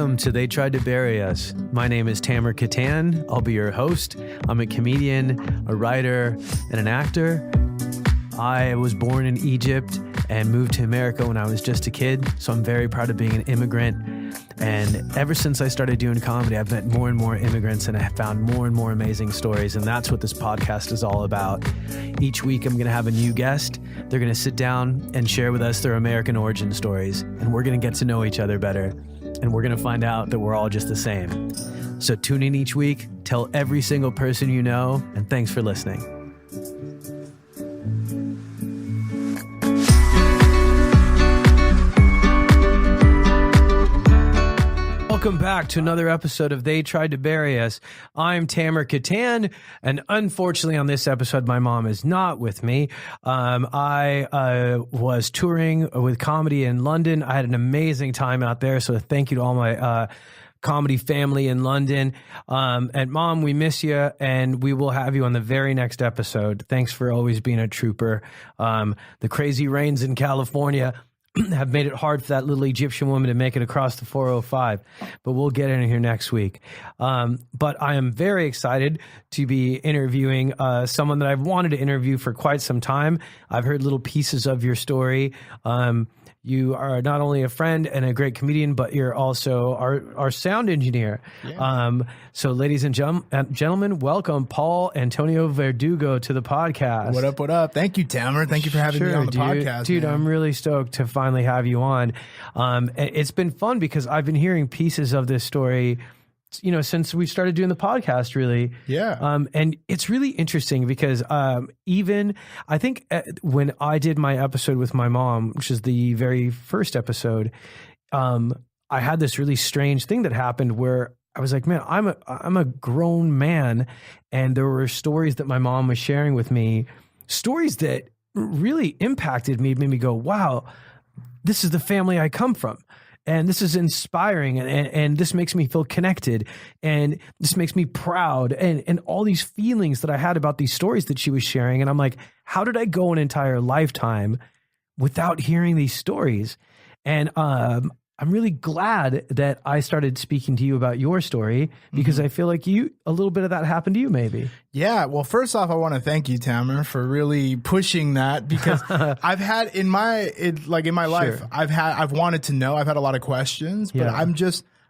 Welcome to They Tried to Bury Us. My name is Tamer Kattan. I'll be your host. I'm a comedian, a writer, and an actor. I was born in Egypt and moved to America when I was just a kid, so I'm very proud of being an immigrant. And ever since I started doing comedy, I've met more and more immigrants, and I have found more and more amazing stories, and that's what this podcast is all about. Each week, I'm going to have a new guest. They're going to sit down and share with us their American origin stories, and we're going to get to know each other better, and we're going to find out that we're all just the same. So tune in each week, tell every single person you know, and thanks for listening. Welcome back to another episode of They Tried to Bury Us. I'm Tamer Kattan, and unfortunately on this episode, my mom is not with me. I was touring with comedy in London. I had an amazing time out there, so thank you to all my comedy family in London. And Mom, we miss you, and we will have you on the very next episode. Thanks for always being a trooper. The crazy rains in California have made it hard for that little Egyptian woman to make it across the 405, but we'll get in here next week. But I am very excited to be interviewing someone that I've wanted to interview for quite some time. I've heard little pieces of your story. You are not only a friend and a great comedian, but you're also our sound engineer. Yeah. So ladies and gentlemen, welcome Paul Antonio Verdugo to the podcast. What up, what up? Thank you, Tamer. Thank you for having me on the podcast. Dude, man. I'm really stoked to finally have you on. It's been fun because I've been hearing pieces of this story, you know, since we started doing the podcast, really. Yeah. And it's really interesting because even I think when I did my episode with my mom, which is the very first episode, I had this really strange thing that happened where I was like, man, I'm a grown man, and there were stories that my mom was sharing with me, stories that really impacted me, made me go, wow, this is the family I come from. And this is inspiring, and this makes me feel connected, and this makes me proud, and all these feelings that I had about these stories that she was sharing. And I'm like, how did I go an entire lifetime without hearing these stories? And I'm really glad that I started speaking to you about your story, because I feel like a little bit of that happened to you, maybe. Yeah. Well, first off, I want to thank you, Tamer, for really pushing that, because I've had in my life, I've wanted to know, I've had a lot of questions, but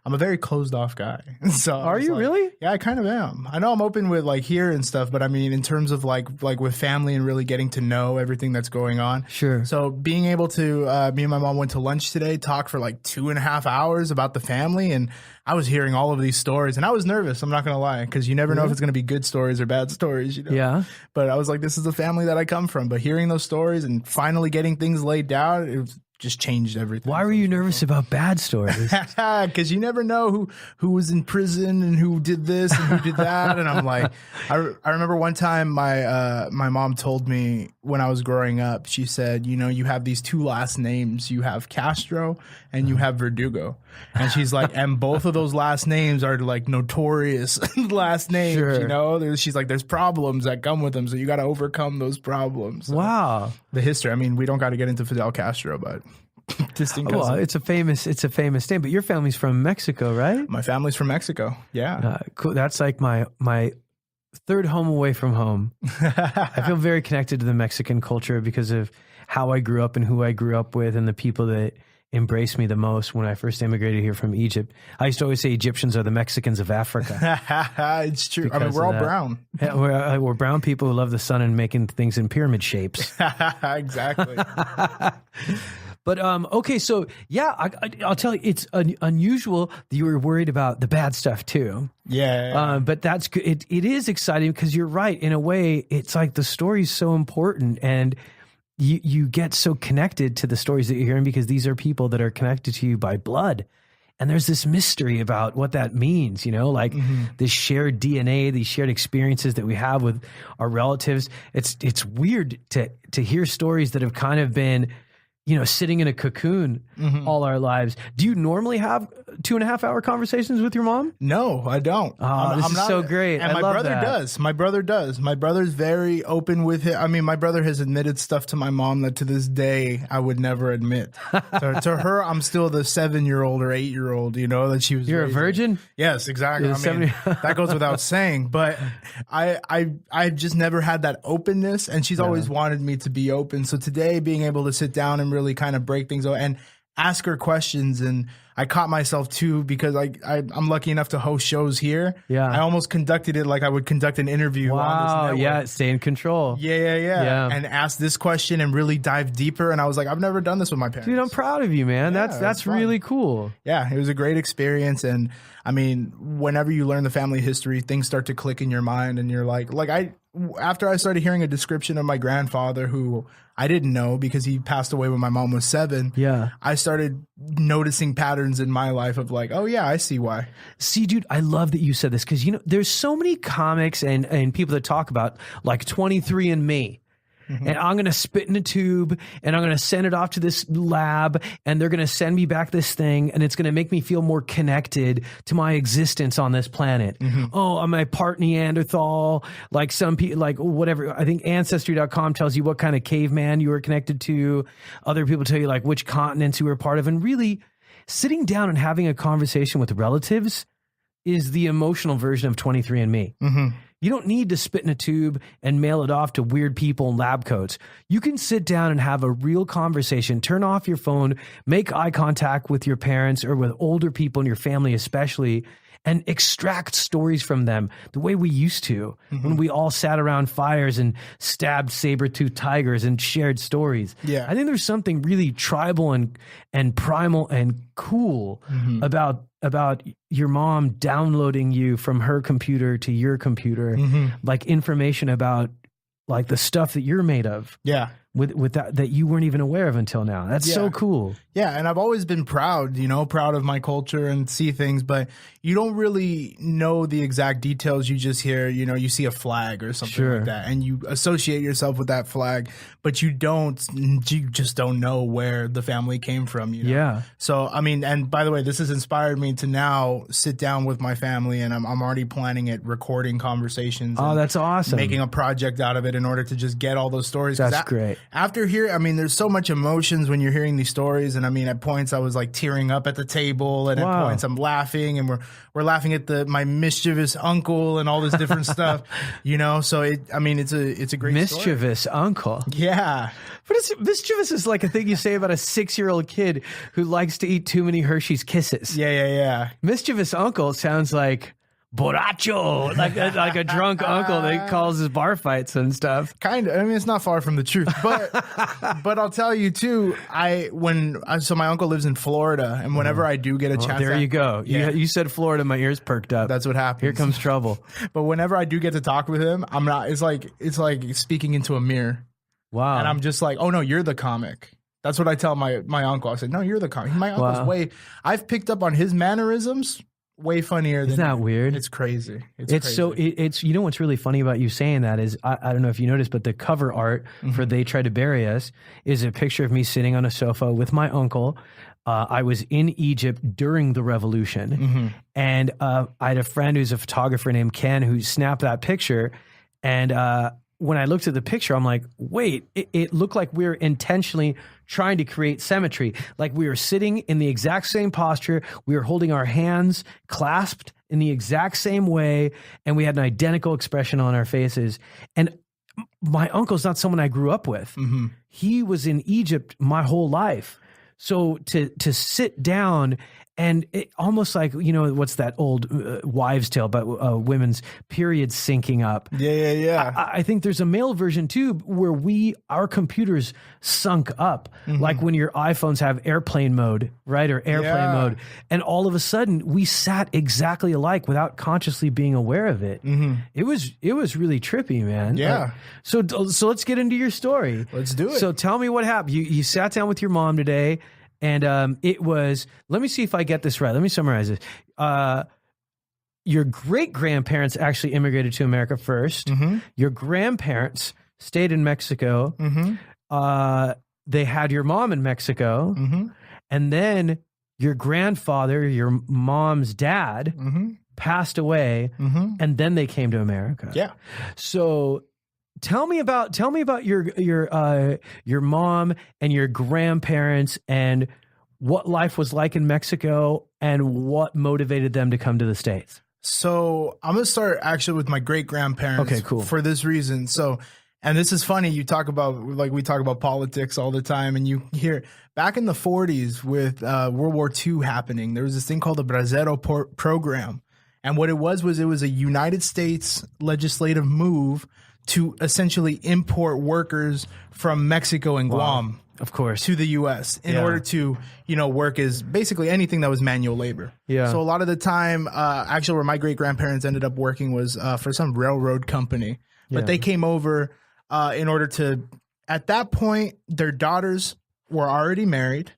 I'm a very closed off guy. So are you really? Yeah, I kind of am. I know I'm open with like here and stuff, but I mean, in terms of like with family and really getting to know everything that's going on. Sure. So being able to, me and my mom went to lunch today, talk for like 2.5 hours about the family. And I was hearing all of these stories, and I was nervous. I'm not going to lie, because you never know if it's going to be good stories or bad stories, you know? Yeah. But I was like, this is the family that I come from. But hearing those stories and finally getting things laid down, it was just changed everything. Why were you nervous about bad stories? Because you never know who was in prison and who did this and who did that. And I'm like, I remember one time my mom told me when I was growing up, she said, you know, you have these two last names. You have Castro and you have Verdugo. And she's like, and both of those last names are like notorious last names, you know? She's like, there's problems that come with them, so you got to overcome those problems. So Wow. The history. I mean, we don't got to get into Fidel Castro, but distant cousin. Well, it's a famous name, but your family's from Mexico, right? My family's from Mexico. Yeah. Cool. That's like my third home away from home. I feel very connected to the Mexican culture because of how I grew up and who I grew up with and the people that embraced me the most when I first immigrated here from Egypt. I used to always say Egyptians are the Mexicans of Africa. It's true. I mean, we're all brown. Yeah, we're brown people who love the sun and making things in pyramid shapes. Exactly. But, okay, so, yeah, I'll tell you, it's unusual that you were worried about the bad stuff, too. Yeah. But that's good. It is exciting because you're right. In a way, it's like the story's so important, and you get so connected to the stories that you're hearing because these are people that are connected to you by blood. And there's this mystery about what that means, you know, like this shared DNA, these shared experiences that we have with our relatives. It's weird to hear stories that have kind of been sitting in a cocoon all our lives. Do you normally have 2.5-hour conversations with your mom? No, I don't. Oh, this is so great. And I my love brother that. does. My brother does. My brother's very open with it. I mean, my brother has admitted stuff to my mom that to this day I would never admit. To her, I'm still the 7-year-old or 8-year-old, that she was. You're a virgin? Yes, exactly. You're I mean, that goes without saying. But I just never had that openness, and she's always wanted me to be open. So today, being able to sit down and really kind of break things out and ask her questions, and I caught myself too, because I'm lucky enough to host shows here. Yeah. I almost conducted it like I would conduct an interview on this network. Yeah, stay in control. Yeah. And ask this question and really dive deeper. And I was like, I've never done this with my parents. Dude, I'm proud of you, man. That's really cool. Yeah, it was a great experience. And I mean, whenever you learn the family history, things start to click in your mind, and you're after I started hearing a description of my grandfather, who I didn't know because he passed away when my mom was 7. Yeah. I started noticing patterns in my life of like, oh yeah, I see why. See, dude, I love that you said this, because there's so many comics and people that talk about like 23andMe. And I'm going to spit in a tube, and I'm going to send it off to this lab, and they're going to send me back this thing, and it's going to make me feel more connected to my existence on this planet. Oh, I'm a part Neanderthal, like some people, like whatever. I think Ancestry.com tells you what kind of caveman you were connected to. Other people tell you like which continents you were part of. And really sitting down and having a conversation with relatives is the emotional version of 23andMe. You don't need to spit in a tube and mail it off to weird people in lab coats. You can sit down and have a real conversation, turn off your phone, make eye contact with your parents or with older people in your family especially, and extract stories from them the way we used to when we all sat around fires and stabbed saber-toothed tigers and shared stories. Yeah. I think there's something really tribal and primal and cool about your mom downloading you from her computer to your computer, like information about like the stuff that you're made of. Yeah. With that you weren't even aware of until now. That's so cool. Yeah, and I've always been proud, proud of my culture and see things, but you don't really know the exact details. You just hear, you see a flag or something like that, and you associate yourself with that flag, but you just don't know where the family came from, Yeah. So, I mean, and by the way, this has inspired me to now sit down with my family, and I'm already planning it, recording conversations. Oh, that's awesome. Making a project out of it in order to just get all those stories. That's great. After I mean, there's so much emotions when you're hearing these stories. And I mean, at points I was like tearing up at the table, and at points I'm laughing, and we're laughing at my mischievous uncle and all this different stuff, So it's a great mischievous story. Uncle. Yeah. But mischievous is like a thing you say about a 6-year-old kid who likes to eat too many Hershey's Kisses. Yeah. Mischievous uncle sounds like borracho, like a drunk uncle that calls his bar fights and stuff. Kind of. I mean, it's not far from the truth, but I'll tell you too. So my uncle lives in Florida, and whenever I do get a chance, there you go. Yeah. You said Florida, my ears perked up. That's what happens. Here comes trouble. But whenever I do get to talk with him, I'm not. It's like speaking into a mirror. Wow. And I'm just like, oh no, you're the comic. That's what I tell my uncle. I said, no, you're the comic. My uncle's I've picked up on his mannerisms. Way funnier than. Isn't that weird? It's crazy. It's crazy. So it's what's really funny about you saying that is I don't know if you noticed, but the cover art for They Tried to Bury Us is a picture of me sitting on a sofa with my uncle. I was in Egypt during the revolution, and I had a friend who's a photographer named Ken who snapped that picture, and when I looked at the picture, I'm like, wait, it looked like we were intentionally trying to create symmetry. Like we were sitting in the exact same posture. We were holding our hands clasped in the exact same way. And we had an identical expression on our faces. And my uncle's not someone I grew up with. He was in Egypt my whole life. So to sit down and it almost like, what's that old wives' tale about women's periods syncing up? Yeah. I think there's a male version too, where our computers sunk up, like when your iPhones have airplane mode, right? Or airplane mode. And all of a sudden we sat exactly alike without consciously being aware of it. It was really trippy, man. Yeah. So let's get into your story. Let's do it. So tell me what happened. You sat down with your mom today. And it was, let me see if I get this right. Let me summarize this. Your great-grandparents actually immigrated to America first. Your grandparents stayed in Mexico. they had your mom in Mexico, Mm-hmm. and then your grandfather, your mom's dad, Mm-hmm. passed away, Mm-hmm. and then they came to America. Yeah. So tell me about your mom and your grandparents and what life was like in Mexico and what motivated them to come to the States. So I'm going to start actually with my great grandparents. Okay, cool. For this reason. So, and this is funny. You talk about, like, we talk about politics all the time, and you hear back in the 40s with World War II happening, there was this thing called the Bracero program. And what it was a United States legislative move to essentially import workers from Mexico and Guam. Of course. To the U.S. in order to, work as basically anything that was manual labor. Yeah. So a lot of the time, actually, where my great grandparents ended up working was for some railroad company. But they came over in order to, at that point, their daughters were already married.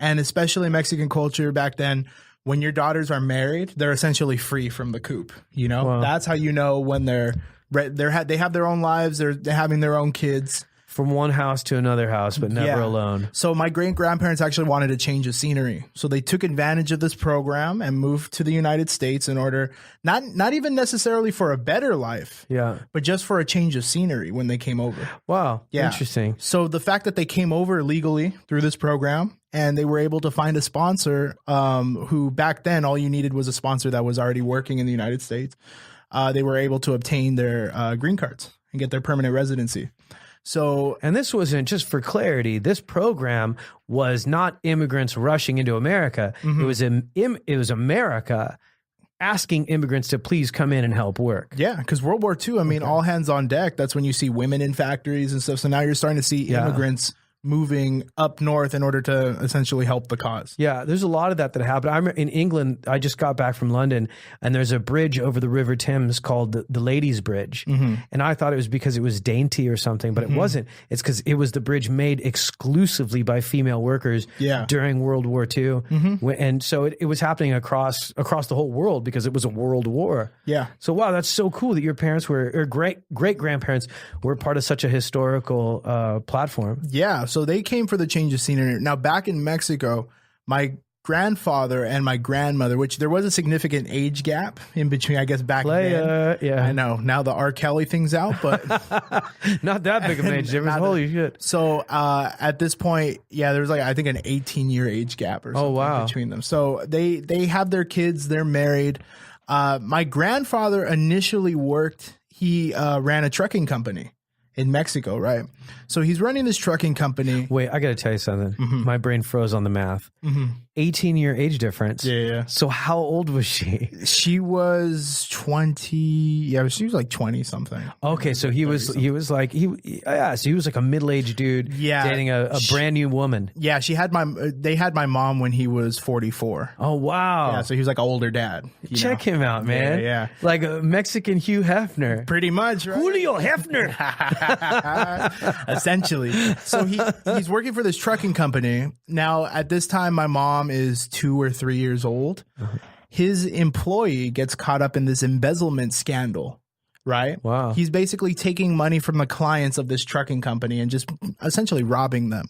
And especially Mexican culture back then, when your daughters are married, they're essentially free from the coop. Wow. That's how you know when they have their own lives, they're having their own kids. From one house to another house, but never alone. So my great-grandparents actually wanted to change the scenery. So they took advantage of this program and moved to the United States in order, not even necessarily for a better life, but just for a change of scenery when they came over. Wow. Yeah. Interesting. So the fact that they came over legally through this program and they were able to find a sponsor who back then all you needed was a sponsor that was already working in the United States. They were able to obtain their green cards and get their permanent residency. So, and this wasn't, just for clarity, this program was not immigrants rushing into America. Mm-hmm. It was America asking immigrants to please come in and help work. Yeah, because World War II, I mean, all hands on deck. That's when you see women in factories and stuff. So now you're starting to see immigrants moving up north in order to essentially help the cause. Yeah, there's a lot of that happened. I'm in England. I just got back from London, and there's a bridge over the River Thames called the Ladies' Bridge. Mm-hmm. And I thought it was because it was dainty or something, but it wasn't. It's because it was the bridge made exclusively by female workers during World War II. Mm-hmm. And so it was happening across the whole world because it was a world war. Yeah. So, wow, that's so cool that your parents or great-grandparents were part of such a historical platform. Yeah. So they came for the change of scenery. Now, back in Mexico, my grandfather and my grandmother, which there was a significant age gap in between, I guess, back then. Yeah. I know. Now the R. Kelly thing's out, but not that big of an age difference. Holy shit. So at this point, there was I think an 18-year age gap or something between them. So they have their kids, they're married. My grandfather initially worked, he ran a trucking company in Mexico, right? So he's running this trucking company. Wait, I got to tell you something. Mm-hmm. My brain froze on the math. Mm-hmm. 18-year age difference. Yeah. So how old was she? She was 20. Yeah, she was like 20 something. Okay, so he was like a middle-aged dude dating a brand new woman. Yeah, they had my mom when he was 44. Oh, wow. Yeah, so he was like an older dad. Check him out, man. Yeah. Like a Mexican Hugh Hefner. Pretty much, right? Julio Hefner. Essentially. So he's working for this trucking company. Now, at this time, my mom is 2 or 3 years old. Uh-huh. His employee gets caught up in this embezzlement scandal, right? Wow. He's basically taking money from the clients of this trucking company and just essentially robbing them.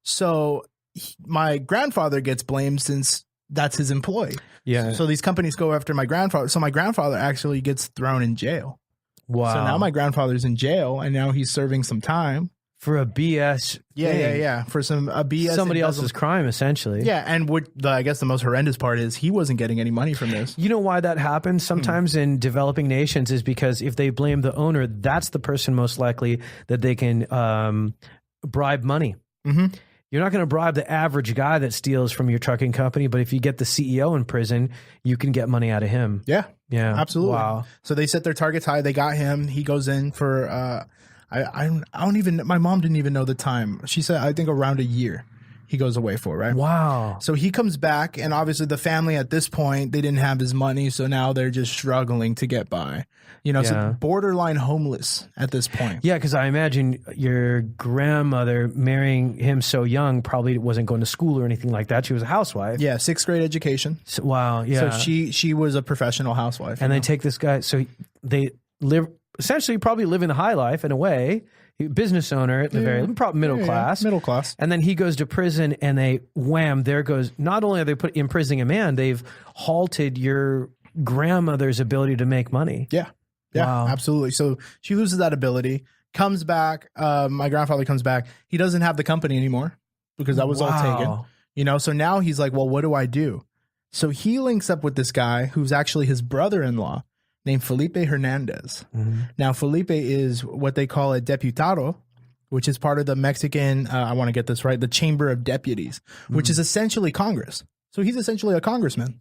So my grandfather gets blamed since that's his employee. Yeah. So these companies go after my grandfather. So my grandfather actually gets thrown in jail. Wow. So now my grandfather's in jail and now he's serving some time. For a BS thing. Yeah. For a BS. Somebody else's crime, essentially. Yeah, and I guess the most horrendous part is he wasn't getting any money from this. You know why that happens sometimes in developing nations is because if they blame the owner, that's the person most likely that they can bribe money. Mm-hmm. You're not going to bribe the average guy that steals from your trucking company, but if you get the CEO in prison, you can get money out of him. Yeah, absolutely. Wow. So they set their targets high. They got him. He goes in for... I don't even, my mom didn't even know the time. She said, I think around a year he goes away for, right? Wow. So he comes back and obviously the family at this point, they didn't have his money. So now they're just struggling to get by, so borderline homeless at this point. Yeah. Cause I imagine your grandmother marrying him so young probably wasn't going to school or anything like that. She was a housewife. Yeah. 6th grade education. So, wow. Yeah. So she was a professional housewife. And they take this guy. So they live, essentially probably living the high life in a way, business owner at the very probably middle class. Middle class. And then he goes to prison, and they wham, there goes. Not only are they imprisoning a man, they've halted your grandmother's ability to make money. Yeah, absolutely. So she loses that ability, comes back. My grandfather comes back. He doesn't have the company anymore because that was all taken. You know, so now he's like, well, what do I do? So he links up with this guy who's actually his brother-in-law named Felipe Hernandez. Now, Felipe is what they call a diputado, which is part of the Mexican, I want to get this right, the Chamber of Deputies, which is essentially Congress. So he's essentially a congressman.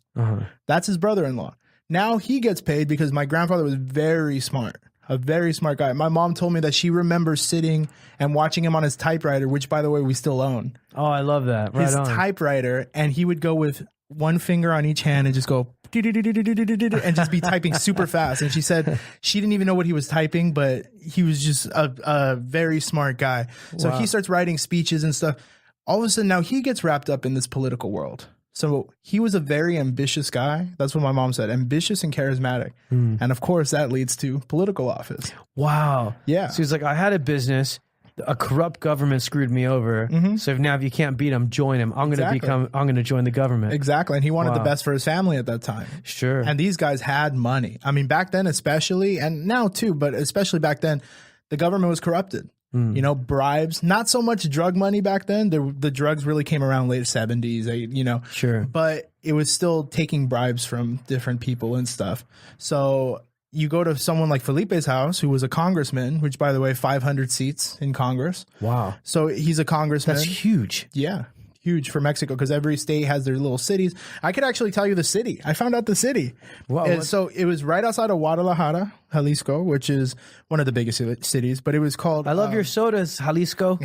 That's his brother-in-law. Now he gets paid because my grandfather was very smart, a very smart guy. My mom told me that she remembers sitting and watching him on his typewriter, which, by the way, we still own. Oh, I love that. Right his on. typewriter, and he would go with one finger on each hand and just go and just be typing super fast. And she said she didn't even know what he was typing, but he was just a very smart guy. So he starts writing speeches and stuff. All of a sudden now he gets wrapped up in this political world. So he was a very ambitious guy. That's what my mom said, ambitious and charismatic. And of course that leads to political office. Wow. Yeah. So he's like, I had a business. A corrupt government screwed me over. So now if you can't beat him, join him. I'm going to join the government. Exactly. And he wanted the best for his family at that time. Sure. And these guys had money. I mean, back then especially, and now too, but especially back then, the government was corrupted. You know, bribes, not so much drug money back then. The drugs really came around late 70s, you know. Sure. But it was still taking bribes from different people and stuff. So you go to someone like Felipe's house, who was a congressman, which, by the way, 500 seats in Congress. Wow. So he's a congressman. That's huge. Yeah. Huge for Mexico because every state has their little cities. I could actually tell you the city. I found out the city. Wow. So it was right outside of Guadalajara, Jalisco, which is one of the biggest cities, but it was called... I love your sodas, Jalisco.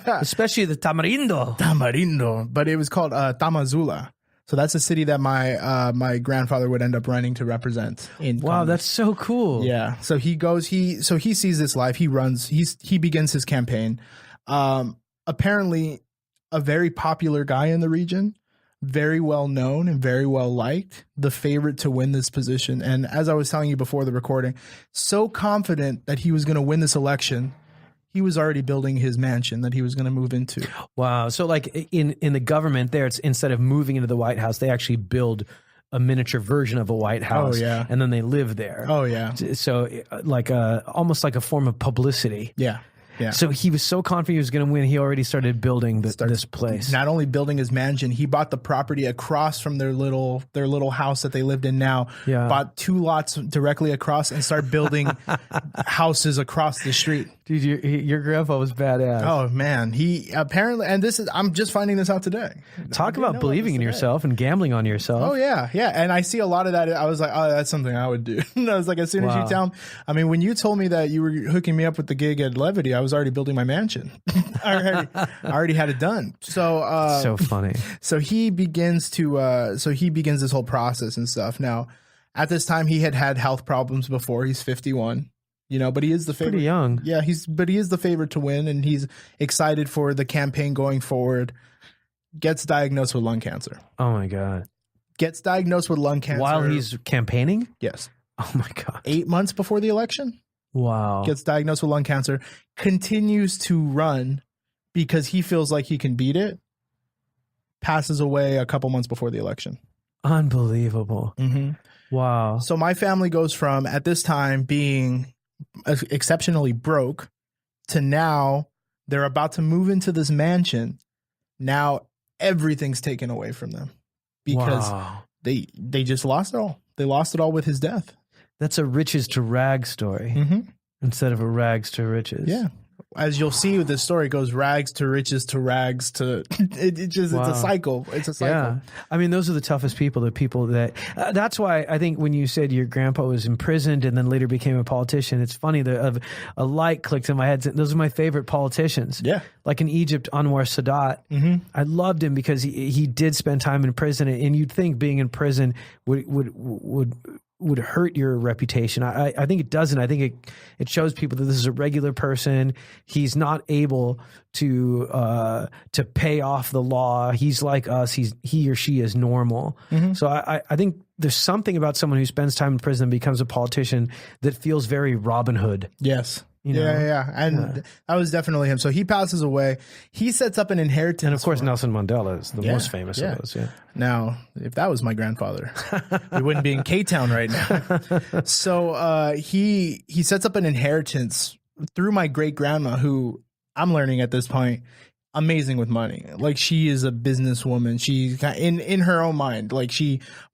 Especially the tamarindo. Tamarindo. But it was called Tamazula. So that's a city that my grandfather would end up running to represent in Wow, Congress. that's so cool. Yeah. So he goes, he sees this life. He runs, he begins his campaign. Apparently a very popular guy in the region, very well known and very well liked, the favorite to win this position. And as I was telling you before the recording, so confident that he was going to win this election, he was already building his mansion that he was going to move into. Wow. So like in the government there, it's instead of moving into the White House, they actually build a miniature version of a White House. Oh, yeah. And then they live there. Oh, yeah. So like almost like a form of publicity. Yeah. Yeah. So he was so confident he was going to win. He already started building this place. Not only building his mansion, he bought the property across from their little house that they lived in now. Yeah. Bought 2 lots directly across and started building houses across the street. Dude, your grandpa was badass. Oh man, he apparently, and I'm just finding this out today. Talk about believing in yourself and gambling on yourself. Oh yeah, yeah. And I see a lot of that. I was like, oh, that's something I would do. And I was like, as soon as you tell me, I mean, when you told me that you were hooking me up with the gig at Levity, I was already building my mansion. I already had it done. So so funny. So he begins this whole process and stuff. Now, at this time, he had health problems before. He's 51. You know, but he is the favorite. Pretty young. Yeah, he is the favorite to win, and he's excited for the campaign going forward. Gets diagnosed with lung cancer. Oh my God. Gets diagnosed with lung cancer. While he's campaigning? Yes. Oh my God. 8 months before the election. Wow. Gets diagnosed with lung cancer. Continues to run because he feels like he can beat it. Passes away a couple months before the election. Unbelievable. Mm-hmm. Wow. So my family goes from, at this time, being exceptionally broke to now they're about to move into this mansion. Now everything's taken away from them because they just lost it all. They lost it all with his death. That's a riches to rags story instead of a rags to riches. Yeah. As you'll see, this story goes rags to riches to rags to it's a cycle. It's a cycle. Yeah. I mean, those are the toughest people, the people that that's why I think when you said your grandpa was imprisoned and then later became a politician, it's funny that a light clicked in my head. Those are my favorite politicians. Yeah. Like in Egypt, Anwar Sadat. I loved him because he did spend time in prison, and you'd think being in prison would hurt your reputation. I think it doesn't. I think it shows people that this is a regular person. He's not able to pay off the law. He's like us. He or she is normal. So I think there's something about someone who spends time in prison and becomes a politician that feels very Robin Hood. Yes. You know? Yeah. And that was definitely him. So he passes away. He sets up an inheritance. And of course, Nelson Mandela is the most famous of those. Yeah. Now, if that was my grandfather, we wouldn't be in K-Town right now. So he sets up an inheritance through my great grandma, who I'm learning at this point, amazing with money. Like, she is a businesswoman. She's in her own mind. Like,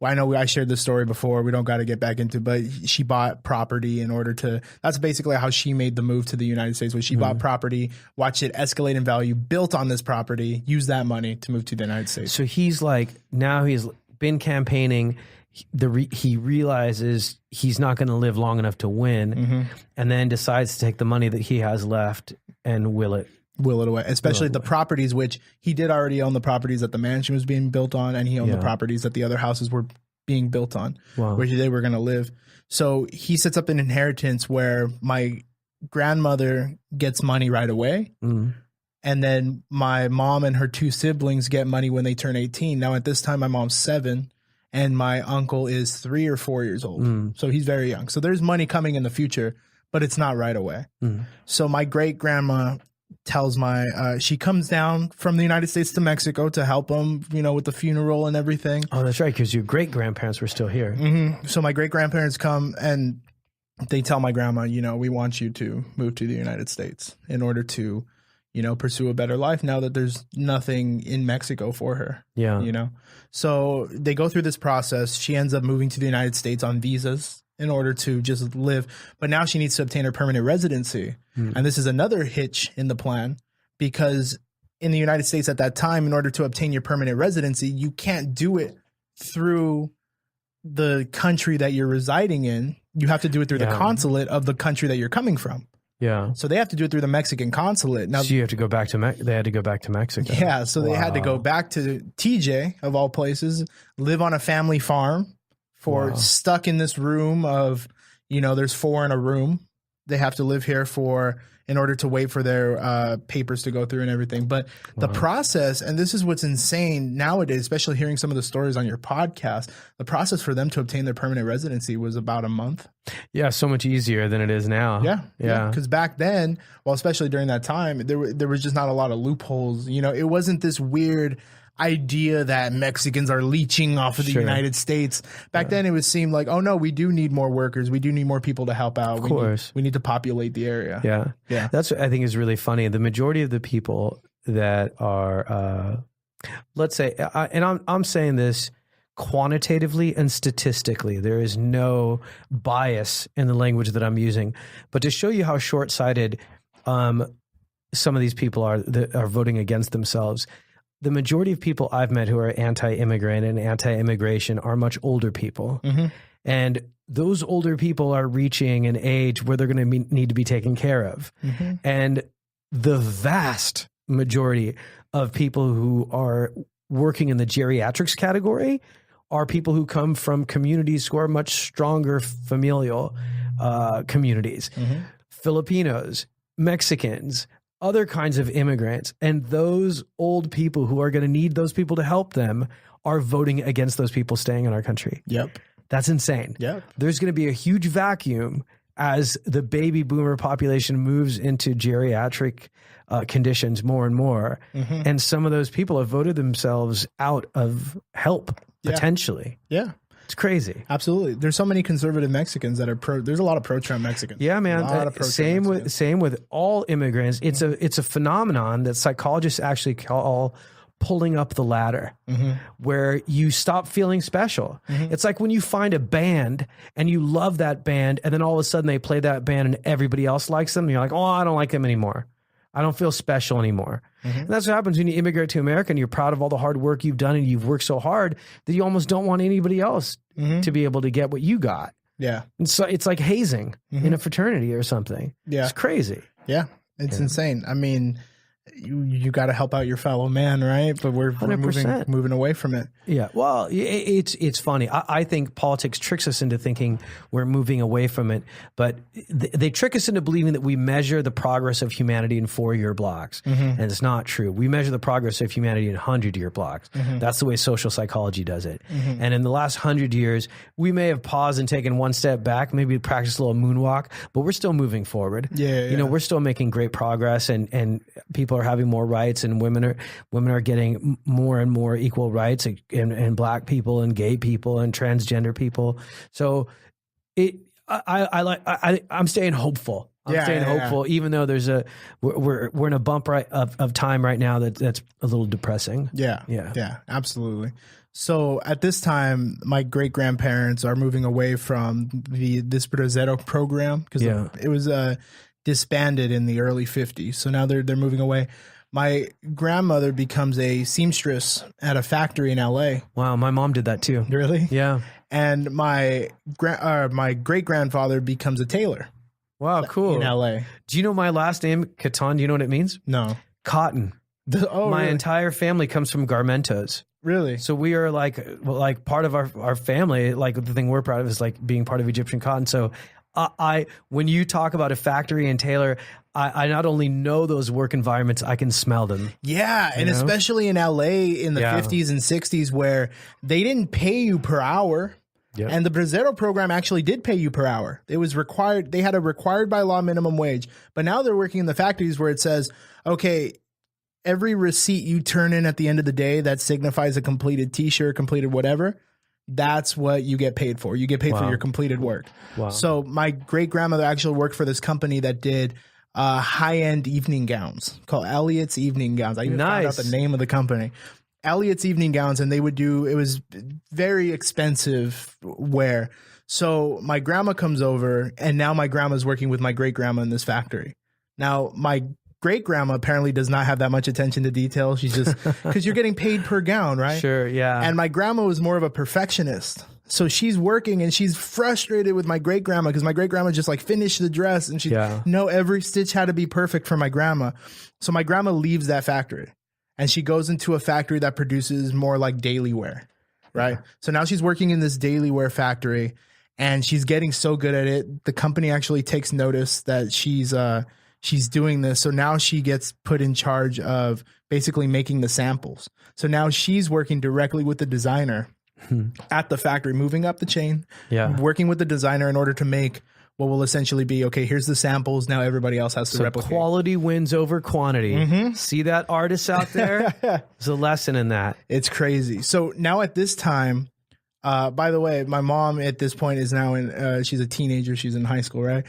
I know I shared this story before. We don't got to get back into, but she bought property in order to, that's basically how she made the move to the United States, was she bought property, watched it escalate in value, built on this property, used that money to move to the United States. So he's like, now he's been campaigning. He realizes he's not going to live long enough to win, and then decides to take the money that he has left and will it away, especially the properties, which he did already own, the properties that the mansion was being built on, and he owned the properties that the other houses were being built on, where they were going to live. So he sets up an inheritance where my grandmother gets money right away, and then my mom and her 2 siblings get money when they turn 18. Now, at this time, my mom's 7, and my uncle is 3 or 4 years old. So he's very young. So there's money coming in the future, but it's not right away. So my great grandma tells she comes down from the United States to Mexico to help him, with the funeral and everything. Oh, that's right, because your great grandparents were still here. So my great grandparents come and they tell my grandma, we want you to move to the United States in order to, pursue a better life now that there's nothing in Mexico for her. Yeah. So they go through this process. She ends up moving to the United States on visas in order to just live. But now she needs to obtain her permanent residency. And this is another hitch in the plan, because in the United States at that time, in order to obtain your permanent residency, you can't do it through the country that you're residing in. You have to do it through the consulate of the country that you're coming from. Yeah. So they have to do it through the Mexican consulate. Now, so you have to go back to they had to go back to Mexico. Yeah. So they had to go back to TJ, of all places, live on a family farm stuck in this room of, there's 4 in a room. They have to live here in order to wait for their papers to go through and everything. But the process, and this is what's insane nowadays, especially hearing some of the stories on your podcast, the process for them to obtain their permanent residency was about a month. Yeah, so much easier than it is now. Yeah. Because back then, well, especially during that time, there was just not a lot of loopholes. It wasn't this weird idea that Mexicans are leeching off of the United States. Back then, it would seem like, oh no, we do need more workers. We do need more people to help out. Of course. We need to populate the area. Yeah. That's what I think is really funny. The majority of the people that are, let's say, and I'm saying this quantitatively and statistically, there is no bias in the language that I'm using, but to show you how short-sighted some of these people are that are voting against themselves. The majority of people I've met who are anti-immigrant and anti-immigration are much older people. And those older people are reaching an age where they're going to need to be taken care of. And the vast majority of people who are working in the geriatrics category are people who come from communities who are much stronger familial communities. Filipinos, Mexicans, other kinds of immigrants, and those old people who are going to need those people to help them are voting against those people staying in our country. That's insane. There's going to be a huge vacuum as the baby boomer population moves into geriatric conditions more and more. And some of those people have voted themselves out of help, potentially. It's crazy. Absolutely. There's so many conservative Mexicans that are there's a lot of pro-Trump Mexicans. Yeah, man. Same with all immigrants. It's a phenomenon that psychologists actually call pulling up the ladder, where you stop feeling special. It's like when you find a band and you love that band, and then all of a sudden they play that band and everybody else likes them. And you're like, oh, I don't like them anymore. I don't feel special anymore. And that's what happens when you immigrate to America and you're proud of all the hard work you've done and you've worked so hard that you almost don't want anybody else to be able to get what you got. And so it's like hazing in a fraternity or something. It's crazy. It's insane. I mean, you got to help out your fellow man, right? But we're 100%. moving away from it. Yeah, well, it's funny. I think politics tricks us into thinking we're moving away from it, but they trick us into believing that we measure the progress of humanity in 4-year blocks, and it's not true. We measure the progress of humanity in 100-year blocks. That's the way social psychology does it. And in the last 100 years, we may have paused and taken one step back, maybe practiced a little moonwalk, but we're still moving forward. You know, we're still making great progress, and people are having more rights, and women are getting more and more equal rights. And black people and gay people and transgender people. So I'm staying hopeful. I'm staying hopeful, even though we're in a bump of time right now that's a little depressing. Yeah, absolutely. So at this time, my great grandparents are moving away from this Brasileiro program because it was disbanded in the early 50s. So now they're moving away. My grandmother becomes a seamstress at a factory in LA. Wow, my mom did that too. Really? Yeah. And my great grandfather becomes a tailor. Wow, cool. In LA. Do you know my last name, Kattan? Do you know what it means? No. Cotton. My entire family comes from Garmentos. Really? So we are like part of our family. Like the thing we're proud of is like being part of Egyptian cotton. So when you talk about a factory and tailor, I not only know those work environments, I can smell them. Yeah, and especially in LA in the 50s and 60s where they didn't pay you per hour. Yep. And the Brasileiro program actually did pay you per hour. It was required. They had a required by law minimum wage. But now they're working in the factories where it says, okay, every receipt you turn in at the end of the day that signifies a completed T-shirt, completed whatever, that's what you get paid for. You get paid for your completed work. Wow. So my great grandmother actually worked for this company that did high-end evening gowns called Elliot's Evening Gowns. I even found out the name of the company. Elliot's Evening Gowns, and they would do, it was very expensive wear. So my grandma comes over, and now my grandma's working with my great-grandma in this factory. Now, my great-grandma apparently does not have that much attention to detail. She's just, because you're getting paid per gown, right? Sure, yeah. And my grandma was more of a perfectionist. So she's working and she's frustrated with my great grandma because my great grandma just like finished the dress and no, every stitch had to be perfect for my grandma. So my grandma leaves that factory and she goes into a factory that produces more like daily wear, right? So now she's working in this daily wear factory and she's getting so good at it. The company actually takes notice that she's doing this. So now she gets put in charge of basically making the samples. So now she's working directly with the designer at the factory, moving up the chain, working with the designer in order to make what will essentially be, okay, here's the samples. Now everybody else has to replicate. Quality wins over quantity. See that artist out there? There's a lesson in that. It's crazy. So now at this time, by the way, my mom at this point is now in, she's a teenager. She's in high school, right?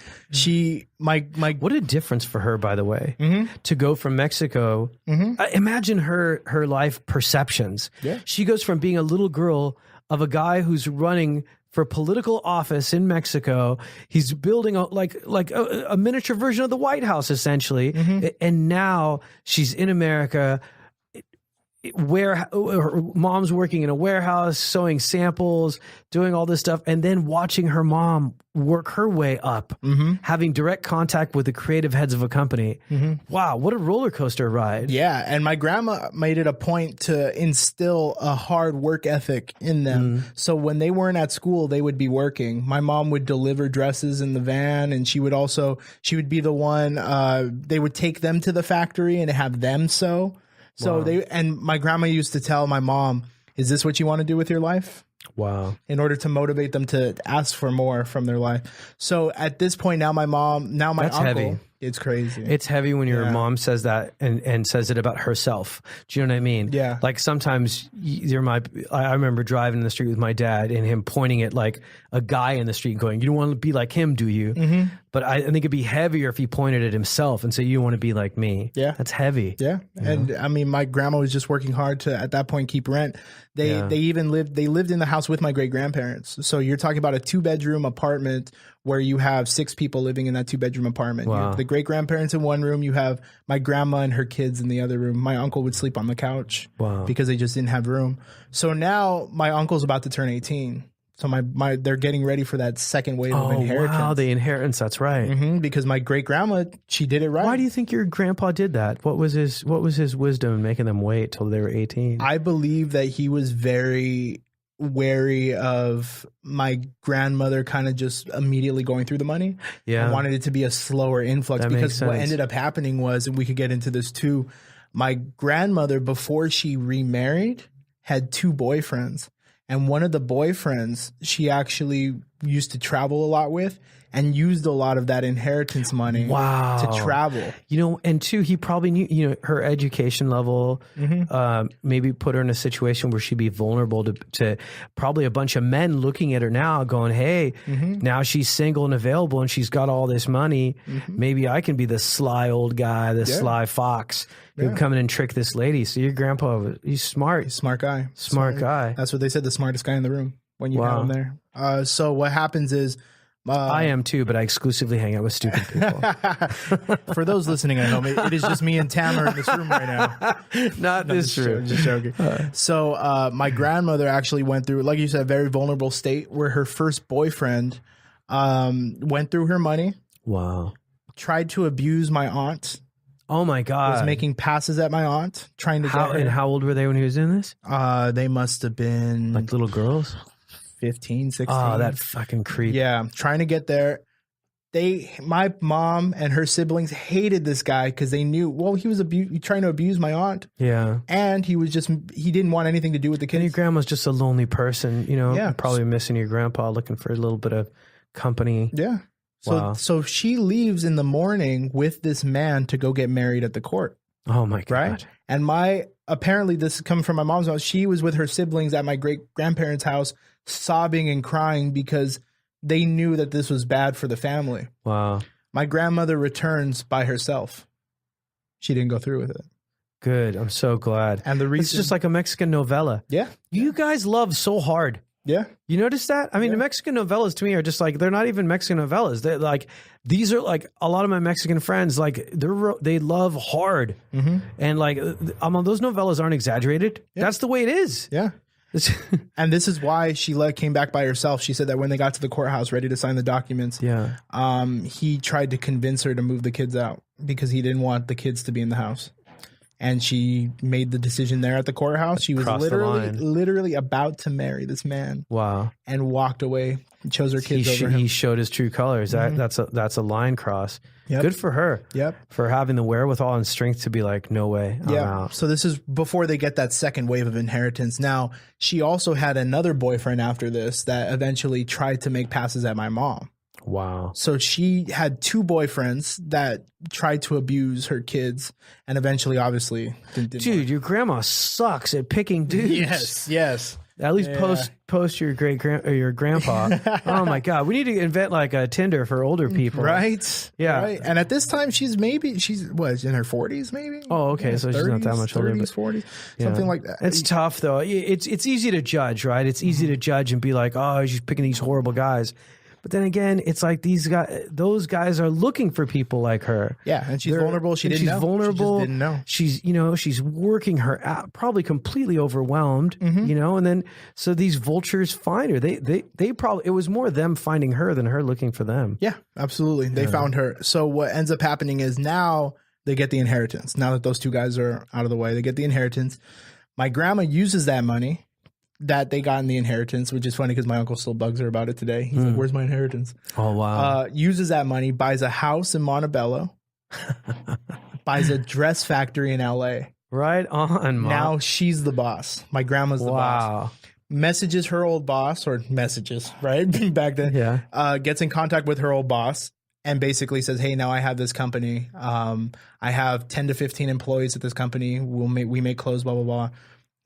What a difference for her, by the way, to go from Mexico. Imagine her life perceptions. Yeah. She goes from being a little girl of a guy who's running for political office in Mexico. He's building a miniature version of the White House, essentially. And now she's in America, where her mom's working in a warehouse, sewing samples, doing all this stuff, and then watching her mom work her way up, having direct contact with the creative heads of a company. Wow, what a roller coaster ride. Yeah, and my grandma made it a point to instill a hard work ethic in them. So when they weren't at school, they would be working. My mom would deliver dresses in the van, and she would be the one, they would take them to the factory and have them sew. So and my grandma used to tell my mom, is this what you want to do with your life? Wow. In order to motivate them to ask for more from their life. So at this point, now my That's uncle, heavy. It's crazy. It's heavy when your mom says that and says it about herself. Do you know what I mean? Yeah. Like sometimes I remember driving in the street with my dad and him pointing at like a guy in the street and going, you don't want to be like him, do you? But I think it'd be heavier if he pointed at himself and said, you want to be like me. Yeah. That's heavy. Yeah. And I mean, my grandma was just working hard to, at that point, keep rent. They lived in the house with my great grandparents. So you're talking about a 2-bedroom apartment where you have 6 people living in that 2-bedroom apartment. You have the great grandparents in one room. You have my grandma and her kids in the other room. My uncle would sleep on the couch because they just didn't have room. So now my uncle's about to turn 18. So they're getting ready for that second wave of inheritance. Wow, the inheritance. That's right. Because my great grandma, she did it right. Why do you think your grandpa did that? What was his wisdom in making them wait till they were 18? I believe that he was very wary of my grandmother kind of just immediately going through the money. Yeah. I wanted it to be a slower influx That because makes what sense. ended up happening was, and we could get into this too, my grandmother, before she remarried, had 2 boyfriends. And one of the boyfriends she actually used to travel a lot with and used a lot of that inheritance money to travel. You know, and 2, he probably knew, you know, her education level, maybe put her in a situation where she'd be vulnerable to probably a bunch of men looking at her now going, hey, now she's single and available and she's got all this money. Maybe I can be the sly old guy, the sly fox who come in and trick this lady. So your grandpa, he's smart. Smart guy. Smart guy. That's what they said, the smartest guy in the room when you have him there. So what happens is, I am too, but I exclusively hang out with stupid people. for those listening at home, it is just me and Tamer in this room right now. Not this room. Just joking. So my grandmother actually went through, like you said, a very vulnerable state where her first boyfriend went through her money. Wow. Tried to abuse my aunt. Oh my God. Was making passes at my aunt, trying to get her. And how old were they when he was doing this? They must have been like little girls. 15, 16. Oh, that fucking creep. Yeah, trying to get there. My mom and her siblings hated this guy because they knew, well, he was trying to abuse my aunt. Yeah. And he didn't want anything to do with the kids. And your grandma's just a lonely person, you know, probably missing your grandpa, looking for a little bit of company. Yeah. So she leaves in the morning with this man to go get married at the court. Oh my God. Right? And apparently this is coming from my mom's house. She was with her siblings at my great grandparents' house, sobbing and crying because they knew that this was bad for the family. Wow. My grandmother returns by herself. She didn't go through with it. Good. I'm so glad. And the reason, it's just like a Mexican novella. Yeah. You guys love so hard. Yeah. You notice that? I mean, the Mexican novellas to me are just like, they're not even Mexican novellas. They're like, these are like a lot of my Mexican friends, like they love hard. And like, those novellas aren't exaggerated. Yeah. That's the way it is. Yeah. And this is why she came back by herself. She said that when they got to the courthouse ready to sign the documents, he tried to convince her to move the kids out because he didn't want the kids to be in the house. And she made the decision there at the courthouse. She was literally about to marry this man. Wow. And walked away and chose her kids over him. He showed his true colors. That's a line cross. Yep. Good for her. Yep. For having the wherewithal and strength to be like, no way. I'm out. So this is before they get that second wave of inheritance. Now, she also had another boyfriend after this that eventually tried to make passes at my mom. Wow. So she had 2 boyfriends that tried to abuse her kids and eventually obviously didn't Dude, work. your grandma sucks at picking dudes. Yes. At least post your your grandpa. Oh my God. We need to invent like a Tinder for older people. Right? Yeah. Right. And at this time she's in her 40s maybe? Oh, okay. Yeah, so she's not that much older. 30s, 40s, something like that. It's tough though. It's easy to judge, right? It's easy to judge and be like, oh, she's picking these horrible guys. But then again, it's like those guys are looking for people like her. Yeah, and she's vulnerable. She's vulnerable. She just didn't know. She's working her out, probably completely overwhelmed, and then so these vultures find her. They probably, it was more them finding her than her looking for them. Yeah, absolutely. They found her. So what ends up happening is now they get the inheritance. Now that those 2 guys are out of the way, they get the inheritance. My grandma uses that money that they got in the inheritance, which is funny because my uncle still bugs her about it today. He's like, where's my inheritance? Oh, wow. Uses that money, buys a house in Montebello, buys a dress factory in LA. Right on, Mom. Now she's the boss. My grandma's the boss. Messages her old boss, right? Back then. Yeah. Gets in contact with her old boss and basically says, hey, now I have this company. I have 10 to 15 employees at this company. We make clothes, blah, blah, blah.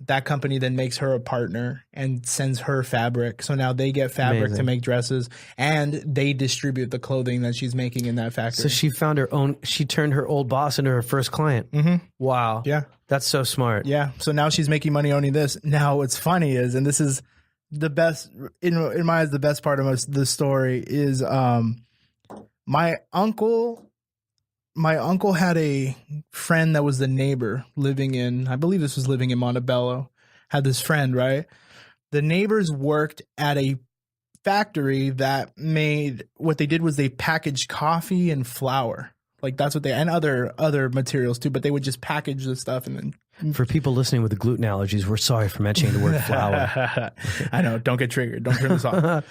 That company then makes her a partner and sends her fabric. So now they get fabric to make dresses and they distribute the clothing that she's making in that factory. So she found she turned her old boss into her first client. Wow. Yeah. That's so smart. Yeah. So now she's making money owning this. Now what's funny is, and this is the best, in my eyes, the best part of the story is my uncle had a friend that was the neighbor living in Montebello, had this friend, right? The neighbors worked at a factory that made, what they did was they packaged coffee and flour. Like that's what they, and other materials too, but they would just package the stuff and then. For people listening with the gluten allergies, we're sorry for mentioning the word flour. I know. Don't get triggered. Don't turn this off.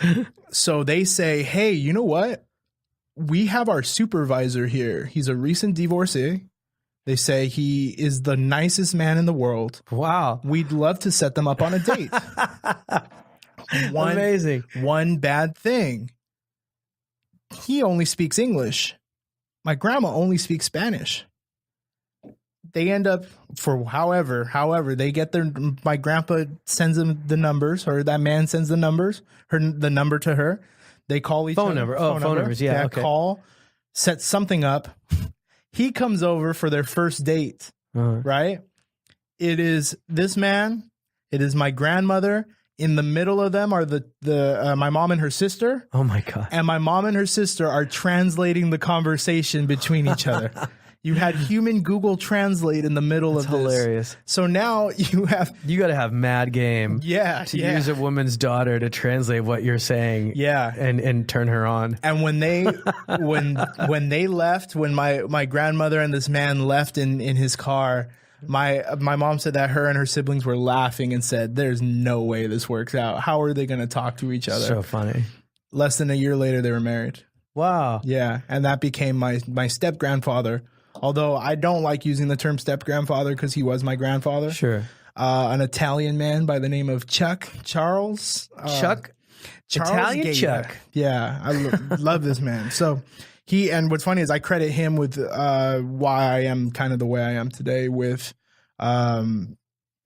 So they say, hey, you know what? We have our supervisor here. He's a recent divorcee. They say he is the nicest man in the world. Wow. We'd love to set them up on a date. Amazing. One bad thing. He only speaks English. My grandma only speaks Spanish. They end up, for however, they get my grandpa sends them the numbers, or that man sends the numbers, the number to her. They call each other. Phone numbers. Yeah. Okay. Call, set something up. He comes over for their first date, right? It is this man. It is my grandmother. In the middle of them are my mom and her sister. Oh my God. And my mom and her sister are translating the conversation between each other. You had human Google Translate in the middle of this. Hilarious. So now you got to have mad game. Yeah. To use a woman's daughter to translate what you're saying. Yeah. And turn her on. And when they left, when my grandmother and this man left in his car, my mom said that her and her siblings were laughing and said, there's no way this works out. How are they going to talk to each other? So funny. Less than a year later, they were married. Wow. Yeah. And that became my step grandfather. Although I don't like using the term step grandfather because he was my grandfather. Sure. An Italian man by the name of Charles. Chuck? Charles Italian Gator. Chuck. Yeah. I love this man. So and what's funny is I credit him with why I am kind of the way I am today with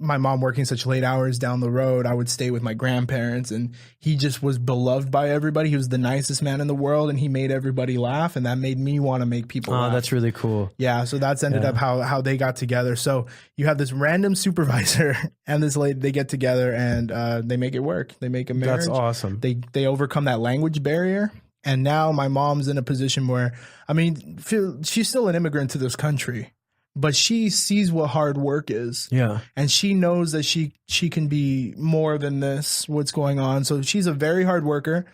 my mom working such late hours down the road. I would stay with my grandparents, and he just was beloved by everybody. He was the nicest man in the world, and he made everybody laugh, and that made me want to make people laugh. Oh, that's really cool. Yeah, so that's ended up how they got together. So you have this random supervisor and this lady, they get together and they make it work. They make a marriage. That's awesome. They overcome that language barrier. And now my mom's in a position where, I mean, she's still an immigrant to this country, but she sees what hard work is. Yeah. And she knows that she can be more than this, what's going on. So she's a very hard worker.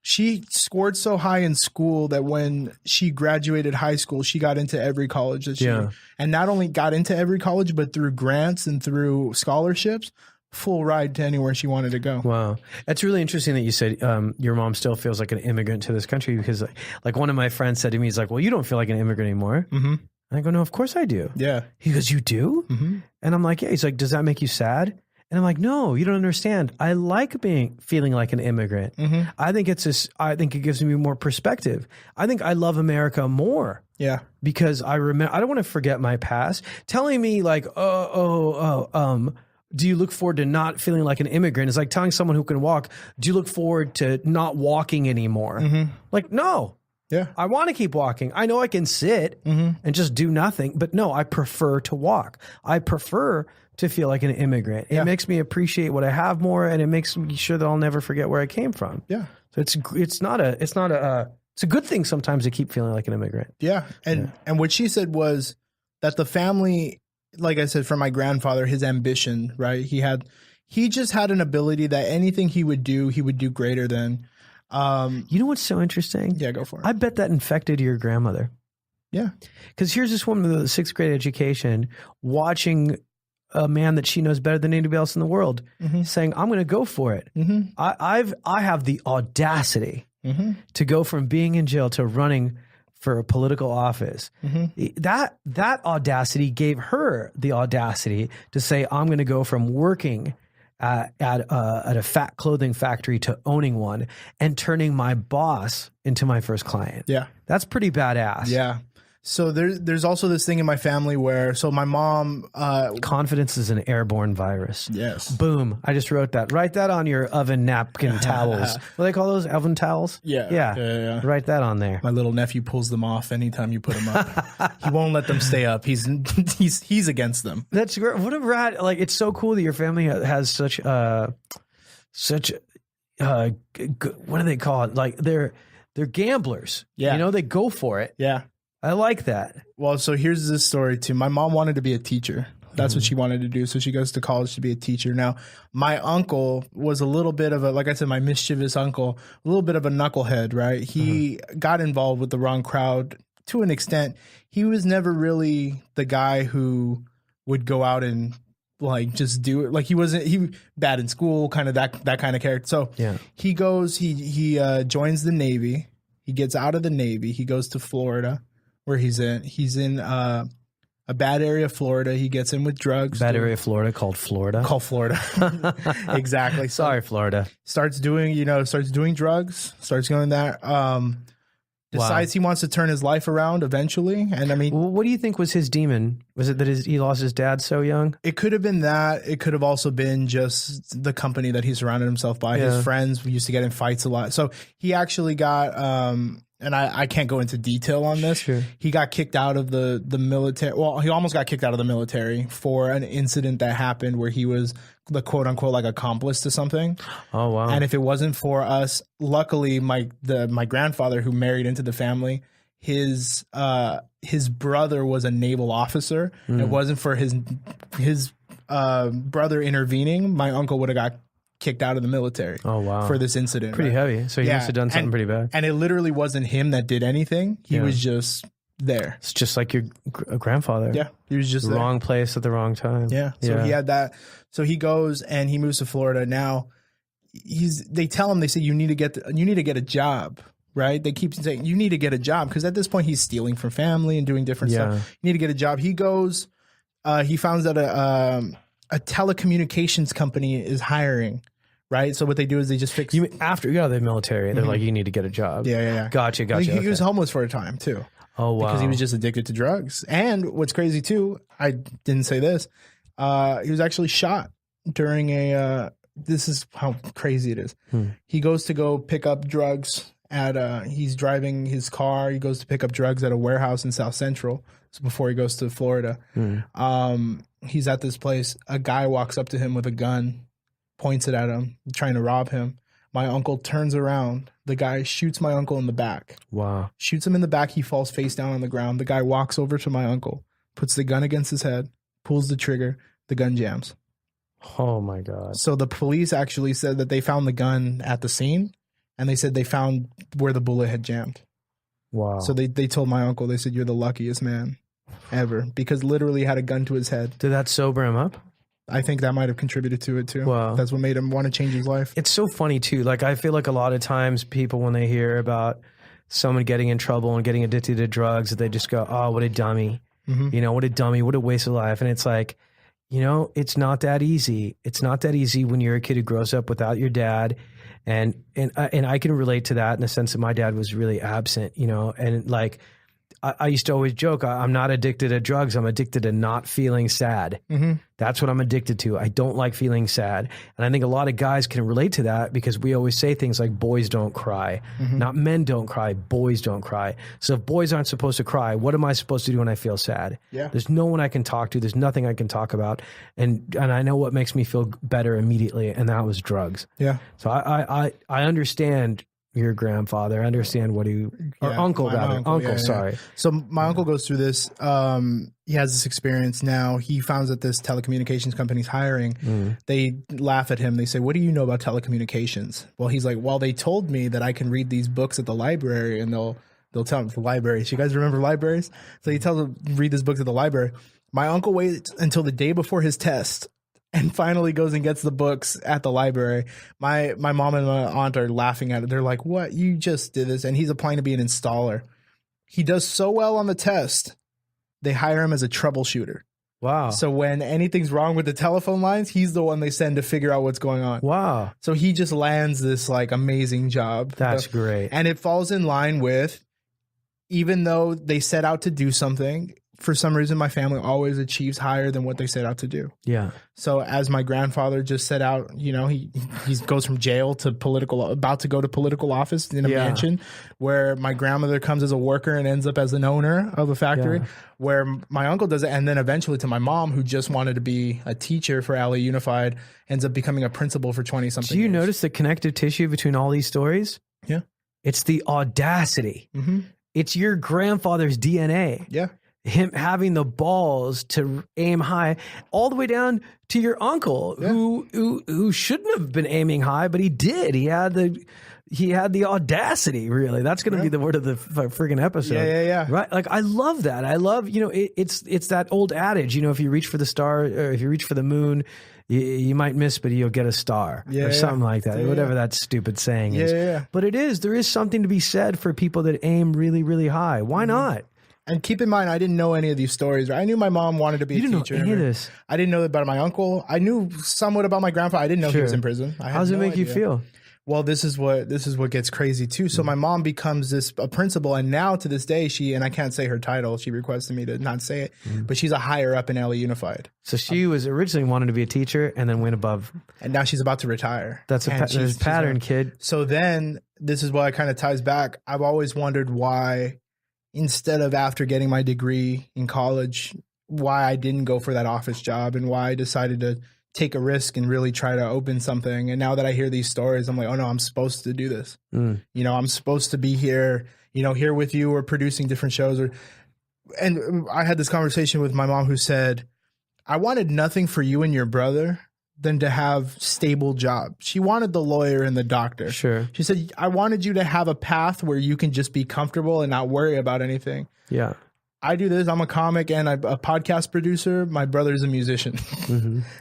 She scored so high in school that when she graduated high school, she got into every college that and not only got into every college, but through grants and through scholarships, full ride to anywhere she wanted to go. Wow. That's really interesting that you said your mom still feels like an immigrant to this country, because like one of my friends said to me, he's like, well, you don't feel like an immigrant anymore. Mm-hmm. And I go, no, of course I do. Yeah. He goes, you do? Mm-hmm. And I'm like, yeah. He's like, does that make you sad? And I'm like, no, you don't understand. I like feeling like an immigrant. Mm-hmm. I think it gives me more perspective. I think I love America more. Yeah. Because I don't want to forget my past. Telling me like, do you look forward to not feeling like an immigrant? It's like telling someone who can walk, do you look forward to not walking anymore? Mm-hmm. Like, no. Yeah. I want to keep walking. I know I can sit and just do nothing, but no, I prefer to walk. I prefer to feel like an immigrant. It makes me appreciate what I have more, and it makes me sure that I'll never forget where I came from. Yeah. So it's a good thing sometimes to keep feeling like an immigrant. Yeah. And what she said was that the family, like I said, for my grandfather, his ambition, right? He just had an ability that anything he would do greater than. You know what's so interesting? Yeah, go for it. I bet that infected your grandmother. Yeah. Because here's this woman with a 6th grade education watching a man that she knows better than anybody else in the world saying, I'm going to go for it. Mm-hmm. I have the audacity to go from being in jail to running for a political office. Mm-hmm. That audacity gave her the audacity to say, I'm going to go from working at a fat clothing factory to owning one and turning my boss into my first client. Yeah. That's pretty badass. Yeah. So there's also this thing in my family where, so my mom, confidence is an airborne virus. Yes. Boom. I just wrote that. Write that on your oven napkin towels. What do they call those? Oven towels? Yeah. Yeah. Write that on there. My little nephew pulls them off anytime you put them up. He won't let them stay up. He's against them. That's great. What a rat. Like, it's so cool that your family has such what do they call it? Like they're gamblers. Yeah. You know, they go for it. Yeah. I like that. Well, so here's this story too. My mom wanted to be a teacher That's what she wanted to do. So she goes to college to be a teacher. Now, my uncle was a little bit of a, like I said, my mischievous uncle, a little bit of a knucklehead, right? He got involved with the wrong crowd to an extent. He was never really the guy who would go out and like just do it. Like he bad in school, kind of that kind of character. So he goes, he joins the Navy. He gets out of the Navy. He goes to Florida, where he's in a bad area of Florida. He gets in with drugs. Bad area of Florida called Florida. Exactly. So Sorry, Florida. starts doing drugs, starts going there. Decides he wants to turn his life around eventually. And I mean, What do you think was his demon? Was it that he lost his dad so young? it could have been that. It could have also been just the company that he surrounded himself by. His friends used to get in fights a lot. So he actually got, and I can't go into detail on this. Sure. He got kicked out of the military. Well, he almost got kicked out of the military for an incident that happened where he was the quote unquote like accomplice to something. Oh, wow. And if it wasn't for us, luckily my grandfather who married into the family, his brother was a naval officer. It wasn't for his brother intervening, my uncle would have got kicked out of the military. Oh, wow. For this incident. Pretty heavy. So he must have done something pretty bad. And it literally wasn't him that did anything. He was just there. It's just like your grandfather. Yeah. He was just there. Wrong place at the wrong time. Yeah. So he had that. So he goes and he moves to Florida. Now they tell him, they say, you need to get a job, right? They keep saying, you need to get a job. Because at this point he's stealing from family and doing different stuff. You need to get a job. He goes, he finds out a telecommunications company is hiring, right? So what they do is they just fix. You mean after you got out of the military, they're like, you need to get a job. Yeah. Gotcha. He was homeless for a time too. Oh, wow. Because he was just addicted to drugs. And what's crazy too, I didn't say this, he was actually shot during this is how crazy it is. He goes to go pick up drugs he's driving his car. He goes to pick up drugs at a warehouse in South Central. So before he goes to Florida, he's at this place. A guy walks up to him with a gun, points it at him, trying to rob him. My uncle turns around. The guy shoots my uncle in the back. Wow. Shoots him in the back. He falls face down on the ground. The guy walks over to my uncle, puts the gun against his head, pulls the trigger. The gun jams. Oh, my God. So the police actually said that they found the gun at the scene, and they said they found where the bullet had jammed. Wow. So they told my uncle, they said, you're the luckiest man ever, because literally he had a gun to his head. Did that sober him up? I think that might have contributed to it too. Wow. That's what made him want to change his life. It's so funny too. Like I feel like a lot of times people, when they hear about someone getting in trouble and getting addicted to drugs, they just go, oh, what a dummy. You know, what a dummy, what a waste of life. And it's like, you know, it's not that easy. It's not that easy when you're a kid who grows up without your dad. And I can relate to that in the sense that my dad was really absent, you know, and like, I used to always joke, I'm not addicted to drugs. I'm addicted to not feeling sad. That's what I'm addicted to. I don't like feeling sad. And I think a lot of guys can relate to that because we always say things like boys don't cry. Not men don't cry, boys don't cry. So if boys aren't supposed to cry, what am I supposed to do when I feel sad? There's no one I can talk to. There's nothing I can talk about. And I know what makes me feel better immediately, and that was drugs. So I understand your grandfather. I understand what uncle. Sorry. So my uncle goes through this. He has this experience now. He finds that this telecommunications company's hiring. They laugh at him. They say, what do you know about telecommunications? Well, he's like, well, they told me that I can read these books at the library, and they'll tell him the libraries. You guys remember libraries? So he tells him, read this book at the library. My uncle waits until the day before his test and finally goes and gets the books at the library. My mom and my aunt are laughing at it. They're like, what? You just did this. And he's applying to be an installer. He does so well on the test, they hire him as a troubleshooter. Wow. So when anything's wrong with the telephone lines, he's the one they send to figure out what's going on. Wow. So he just lands this like amazing job. That's great. And it falls in line with, even though they set out to do something, for some reason, my family always achieves higher than what they set out to do. Yeah. So as my grandfather just set out, you know, he goes from jail to about to go to political office in a mansion, where my grandmother comes as a worker and ends up as an owner of a factory, where my uncle does it. And then eventually to my mom, who just wanted to be a teacher for LA Unified, ends up becoming a principal for 20 something years. Do you years. notice the connective tissue between all these stories? Yeah. It's the audacity. It's your grandfather's DNA. Yeah. him having the balls to aim high, all the way down to your uncle who shouldn't have been aiming high, but he did. He had the audacity, really. That's going to be the word of the friggin' episode. Yeah. Right? Like, I love that. I love, it's that old adage, if you reach for the star, or if you reach for the moon, you might miss, but you'll get a star or something like that. Whatever that stupid saying is. Yeah. But there is something to be said for people that aim really, really high. Why not? And keep in mind, I didn't know any of these stories. I knew my mom wanted to be a teacher. You didn't know any of this. I didn't know about my uncle. I knew somewhat about my grandfather. I didn't know he was in prison. How does it make you feel? Well, this is what gets crazy too. So my mom becomes a principal, and now to this day, and I can't say her title. She requested me to not say it, but she's a higher up in LA Unified. So she was originally wanted to be a teacher and then went above. And now she's about to retire. That's there's a pattern, kid. So then this is what kind of ties back. I've always wondered why, instead of after getting my degree in college, why I didn't go for that office job and why I decided to take a risk and really try to open something. And now that I hear these stories, I'm like, oh no, I'm supposed to do this. I'm supposed to be here, here with you or producing different shows. And I had this conversation with my mom who said, I wanted nothing for you and your brother than to have stable jobs. She wanted the lawyer and the doctor. Sure. She said, I wanted you to have a path where you can just be comfortable and not worry about anything. Yeah. I do this. I'm a comic and a podcast producer. My brother's a musician.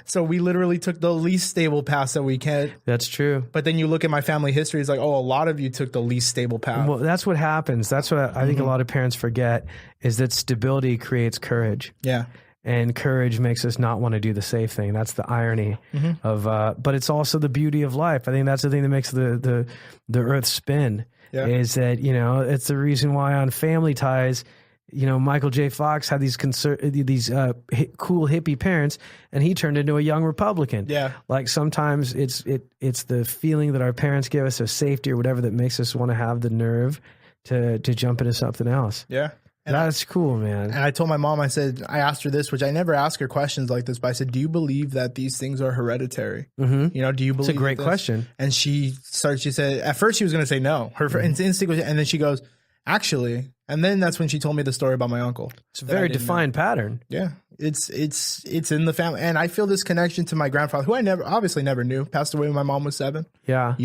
So we literally took the least stable path that we can. That's true. But then you look at my family history, it's like, oh, a lot of you took the least stable path. Well, that's what happens. That's what I think a lot of parents forget, is that stability creates courage. Yeah. And courage makes us not want to do the safe thing. That's the irony of, but it's also the beauty of life. I think that's the thing that makes the earth spin, is that, it's the reason why on Family Ties, Michael J. Fox had these cool hippie parents, and he turned into a young Republican. Yeah. Like sometimes it's the feeling that our parents give us of safety or whatever that makes us want to have the nerve to jump into something else. Yeah. And that's cool, man. And I told my mom, I asked her this, which I never ask her questions like this, but I said, do you believe that these things are hereditary? Do you believe it's a great question. And she said, at first she was going to say no. Her instinct was, and then she goes, actually, and then that's when she told me the story about my uncle. It's a very defined pattern. Yeah. It's in the family. And I feel this connection to my grandfather, who I obviously never knew, passed away when my mom was 7. Yeah.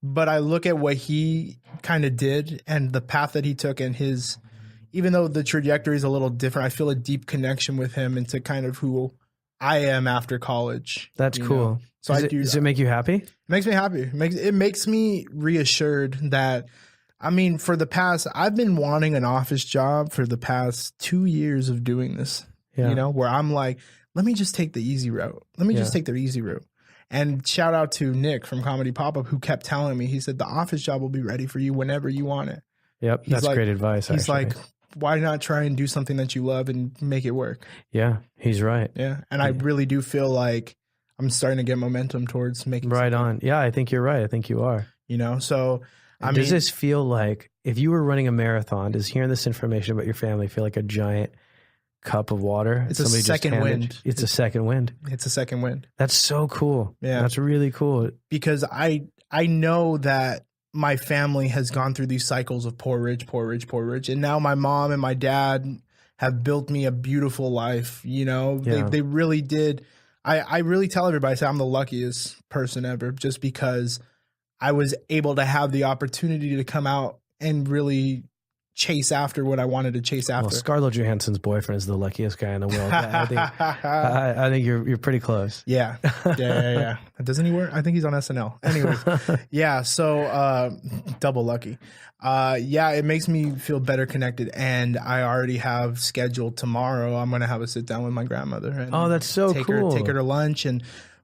But I look at what he kind of did and the path that he took, and even though the trajectory is a little different, I feel a deep connection with him into kind of who I am after college. That's cool. So does it make you happy? It makes me happy. It makes me reassured that, for the past, I've been wanting an office job for the past 2 years of doing this, where I'm like, let me just take the easy route. Let me just take the easy route. And shout out to Nick from Comedy Pop-Up, who kept telling me, he said, the office job will be ready for you whenever you want it. Yep. That's great advice. He's like, why not try and do something that you love and make it work? Yeah, he's right. Yeah. And I really do feel like I'm starting to get momentum towards making right on. Yeah, I think you're right. I think you are. So does this feel like, if you were running a marathon, does hearing this information about your family feel like a giant cup of water? It's a second wind. It's a second wind. It's a second wind. That's so cool. Yeah. That's really cool. Because I know that my family has gone through these cycles of poor, rich, poor, rich, poor, rich. And now my mom and my dad have built me a beautiful life. They really did. I really tell everybody, I say I'm the luckiest person ever, just because I was able to have the opportunity to come out and really chase after what I wanted to chase after. Well, Scarlett Johansson's boyfriend is the luckiest guy in the world. I think you're pretty close. Yeah. Doesn't he work? I think he's on SNL. Anyways, yeah. So double lucky. It makes me feel better connected, and I already have scheduled tomorrow. I'm going to have a sit down with my grandmother. And that's so cool. Take her to lunch,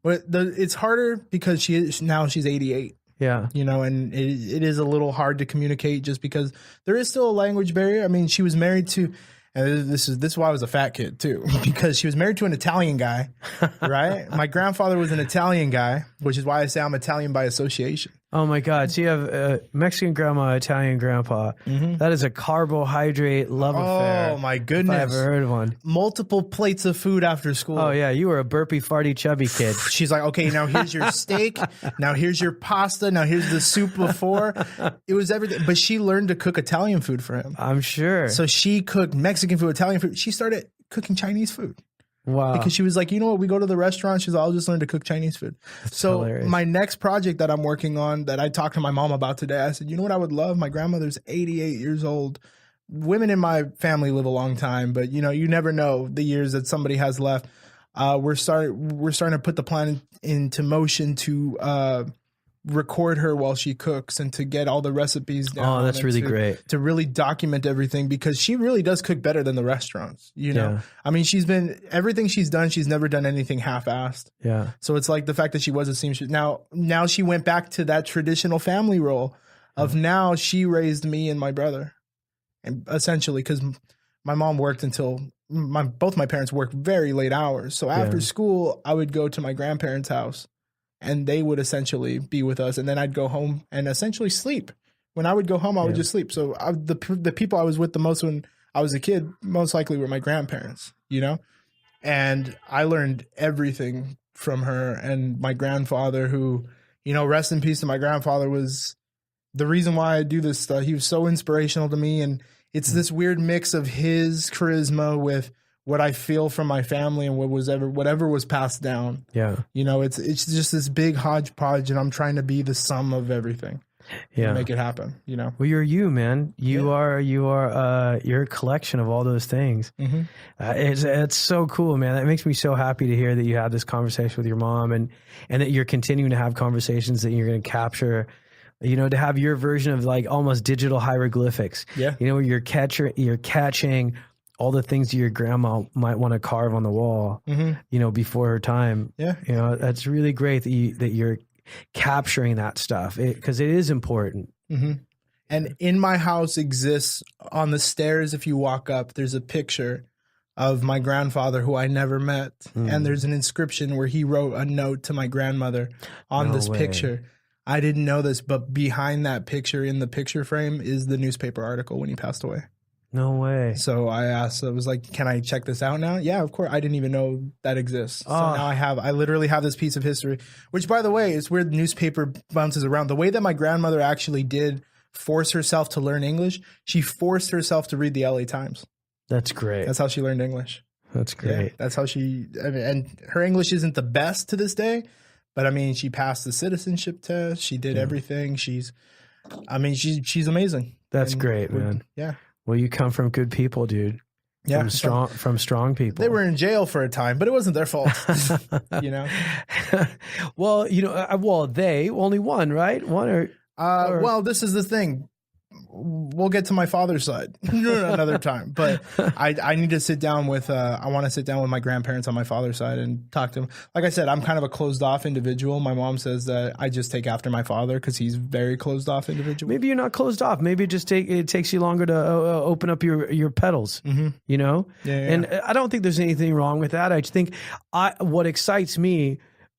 but it's harder because she's 88. Yeah. And it is a little hard to communicate just because there is still a language barrier. She was married to, and this is why I was a fat kid too, because she was married to an Italian guy, right? My grandfather was an Italian guy, which is why I say I'm Italian by association. Oh my God. So you have Mexican grandma, Italian grandpa. That is a carbohydrate love affair. Oh my If goodness. I ever heard one. Multiple plates of food after school. Oh yeah. You were a burpy, farty, chubby kid. She's like, okay, now here's your steak. Now here's your pasta. Now here's the soup before. It was everything. But she learned to cook Italian food for him. I'm sure. So she cooked Mexican food, Italian food. She started cooking Chinese food. Wow. Because she was like, you know what, we go to the restaurant. She's like, I'll just learn to cook Chinese food. So hilarious. my next project that I'm working on that I talked to my mom about today, I said, you know what I would love? My grandmother's 88 years old. Women in my family live a long time, but you know, you never know the years that somebody has left. We're starting to put the plan into motion to record her while she cooks and to get all the recipes down. Oh, that's really great. To really document everything, because she really does cook better than the restaurants, you know? Yeah. I mean, everything she's done, she's never done anything half-assed. Yeah. So it's like the fact that she was a seamstress. Now she went back to that traditional family role of now she raised me and my brother. And essentially, because my mom worked until both my parents worked very late hours. So after school, I would go to my grandparents' house and they would essentially be with us. And then I'd go home and essentially sleep. When I would go home, I would just sleep. So the people I was with the most when I was a kid, most likely were my grandparents, you know? And I learned everything from her and my grandfather, who, you know, rest in peace to my grandfather, was the reason why I do this stuff. He was so inspirational to me. And it's this weird mix of his charisma with what I feel from my family and whatever was passed down. Yeah. You know, it's just this big hodgepodge, and I'm trying to be the sum of everything. Yeah. Make it happen, you know? Well, you're you, man. You're a collection of all those things. It's so cool, man. That makes me so happy to hear that you had this conversation with your mom, and that you're continuing to have conversations that you're going to capture, you know, to have your version of like almost digital hieroglyphics. Yeah. You know, where you're catching all the things that your grandma might want to carve on the wall, you know, before her time. Yeah. You know, that's really great that you're capturing that stuff, because it is important. And in my house exists, on the stairs, if you walk up, there's a picture of my grandfather who I never met. And there's an inscription where he wrote a note to my grandmother on this picture. I didn't know this, but behind that picture, in the picture frame, is the newspaper article when he passed away. No way. So I was like, can I check this out now? Yeah, of course. I didn't even know that exists. So now I literally have this piece of history, which, by the way, it's weird. The newspaper bounces around. The way that my grandmother actually did force herself to learn English, she forced herself to read the LA Times. That's great. That's how she learned English. That's great. Yeah, that's how and her English isn't the best to this day, but I mean, she passed the citizenship test. She did everything. She's amazing. That's great, man. Yeah. Well, you come from good people, dude. Yeah. From strong people. They were in jail for a time, but it wasn't their fault. You know? Well, you know, only one, right? One or well, this is the thing. We'll get to my father's side another time, but I need to sit down with, I want to sit down with my grandparents on my father's side and talk to them. Like I said, I'm kind of a closed off individual. My mom says that I just take after my father because he's very closed off individual. Maybe you're not closed off. Maybe it takes you longer to open up your petals, you know? Yeah. And I don't think there's anything wrong with that. I just think what excites me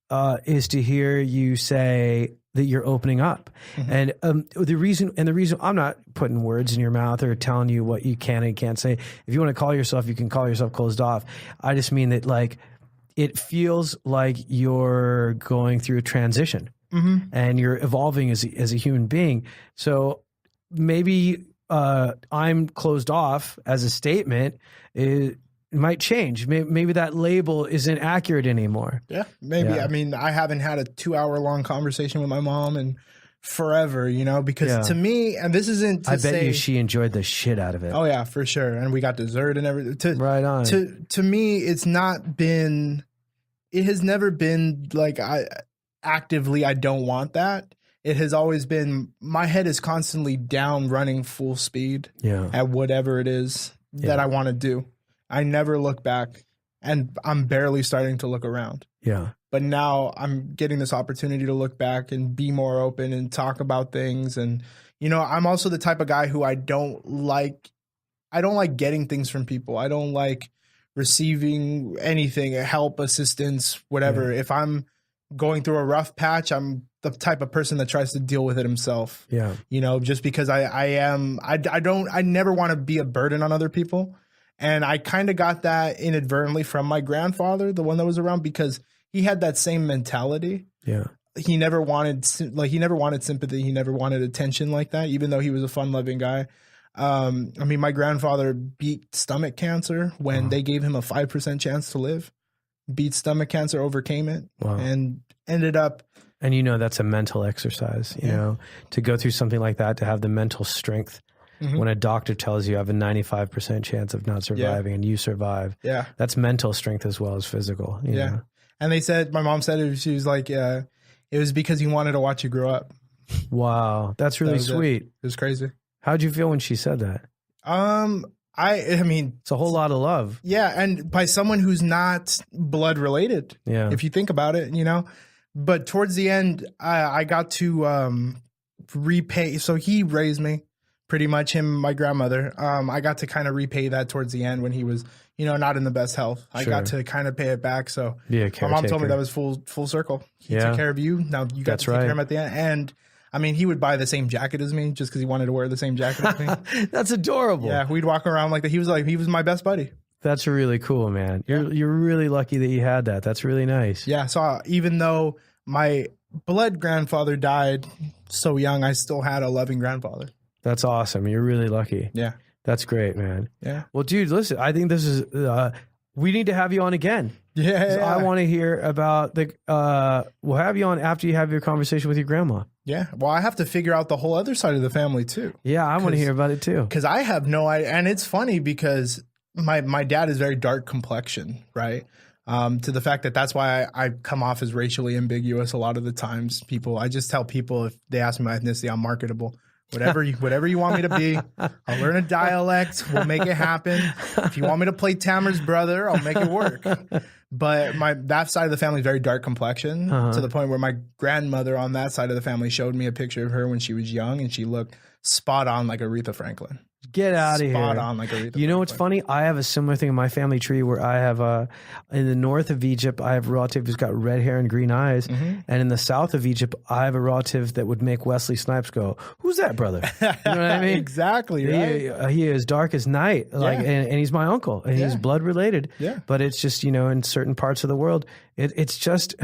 is to hear you say that you're opening up. And the reason I'm not putting words in your mouth or telling you what you can and can't say. If you want to call yourself, you can call yourself closed off. I just mean that, like, it feels like you're going through a transition and you're evolving as a human being. So maybe I'm closed off as a statement. It might change. Maybe that label isn't accurate anymore. Yeah, maybe. Yeah. I mean, I haven't had a 2-hour-long conversation with my mom in forever, you know, because to me, and this isn't to I bet you she enjoyed the shit out of it. Oh, yeah, for sure. And we got dessert and everything. Right on. To me, it has never been like I don't want that. It has always been, my head is constantly down running full speed at whatever it is that I want to do. I never look back, and I'm barely starting to look around. Yeah. But now I'm getting this opportunity to look back and be more open and talk about things. And, you know, I'm also the type of guy who I don't like getting things from people. I don't like receiving anything, help, assistance, whatever. If I'm going through a rough patch, I'm the type of person that tries to deal with it himself. Yeah. Just because I never want to be a burden on other people. And I kind of got that inadvertently from my grandfather, the one that was around, because he had that same mentality. Yeah. He never wanted sympathy. He never wanted attention like that, even though he was a fun-loving guy. My grandfather beat stomach cancer when they gave him a 5% chance to live. Beat stomach cancer, overcame it, and ended up. And that's a mental exercise, to go through something like that, to have the mental strength. When a doctor tells you have a 95% chance of not surviving and you survive, that's mental strength as well as physical. You know? And my mom said it, she was like, it was because he wanted to watch you grow up. Wow. That's really sweet. It was crazy. How'd you feel when she said that? It's a whole lot of love. Yeah. And by someone who's not blood related. Yeah. If you think about it, but towards the end, I got to, repay. So he raised me. Pretty much him, my grandmother. I got to kind of repay that towards the end when he was, not in the best health. I got to kind of pay it back. So my mom told me that was full circle. He took care of you. Now you got to take care of him at the end. And he would buy the same jacket as me just because he wanted to wear the same jacket as me. That's adorable. Yeah, we'd walk around like that. He was my best buddy. That's really cool, man. You're really lucky that you had that. That's really nice. Yeah. So even though my blood grandfather died so young, I still had a loving grandfather. That's awesome. You're really lucky. Yeah. That's great, man. Yeah. Well, dude, listen, I think this is, we need to have you on again. Yeah. I want to hear about we'll have you on after you have your conversation with your grandma. Yeah. Well, I have to figure out the whole other side of the family too. Yeah. I want to hear about it too. Because I have no idea. And it's funny because my dad is very dark complexion, right? To the fact that's why I come off as racially ambiguous a lot of the times. I just tell people if they ask me my ethnicity, I'm marketable. Whatever you want me to be, I'll learn a dialect. We'll make it happen. If you want me to play Tamer's brother, I'll make it work. But that side of the family is very dark complexion to the point where my grandmother on that side of the family showed me a picture of her when she was young, and she looked spot on like Aretha Franklin. Get out of here. Spot on like Aretha Franklin. You know what's funny? I have a similar thing in my family tree where I have in the north of Egypt, I have a relative who's got red hair and green eyes. And in the south of Egypt, I have a relative that would make Wesley Snipes go, "Who's that brother?" You know what I mean? Exactly, right? He is dark as night, and he's my uncle, and he's blood related. Yeah. But it's just, in certain parts of the world, it's just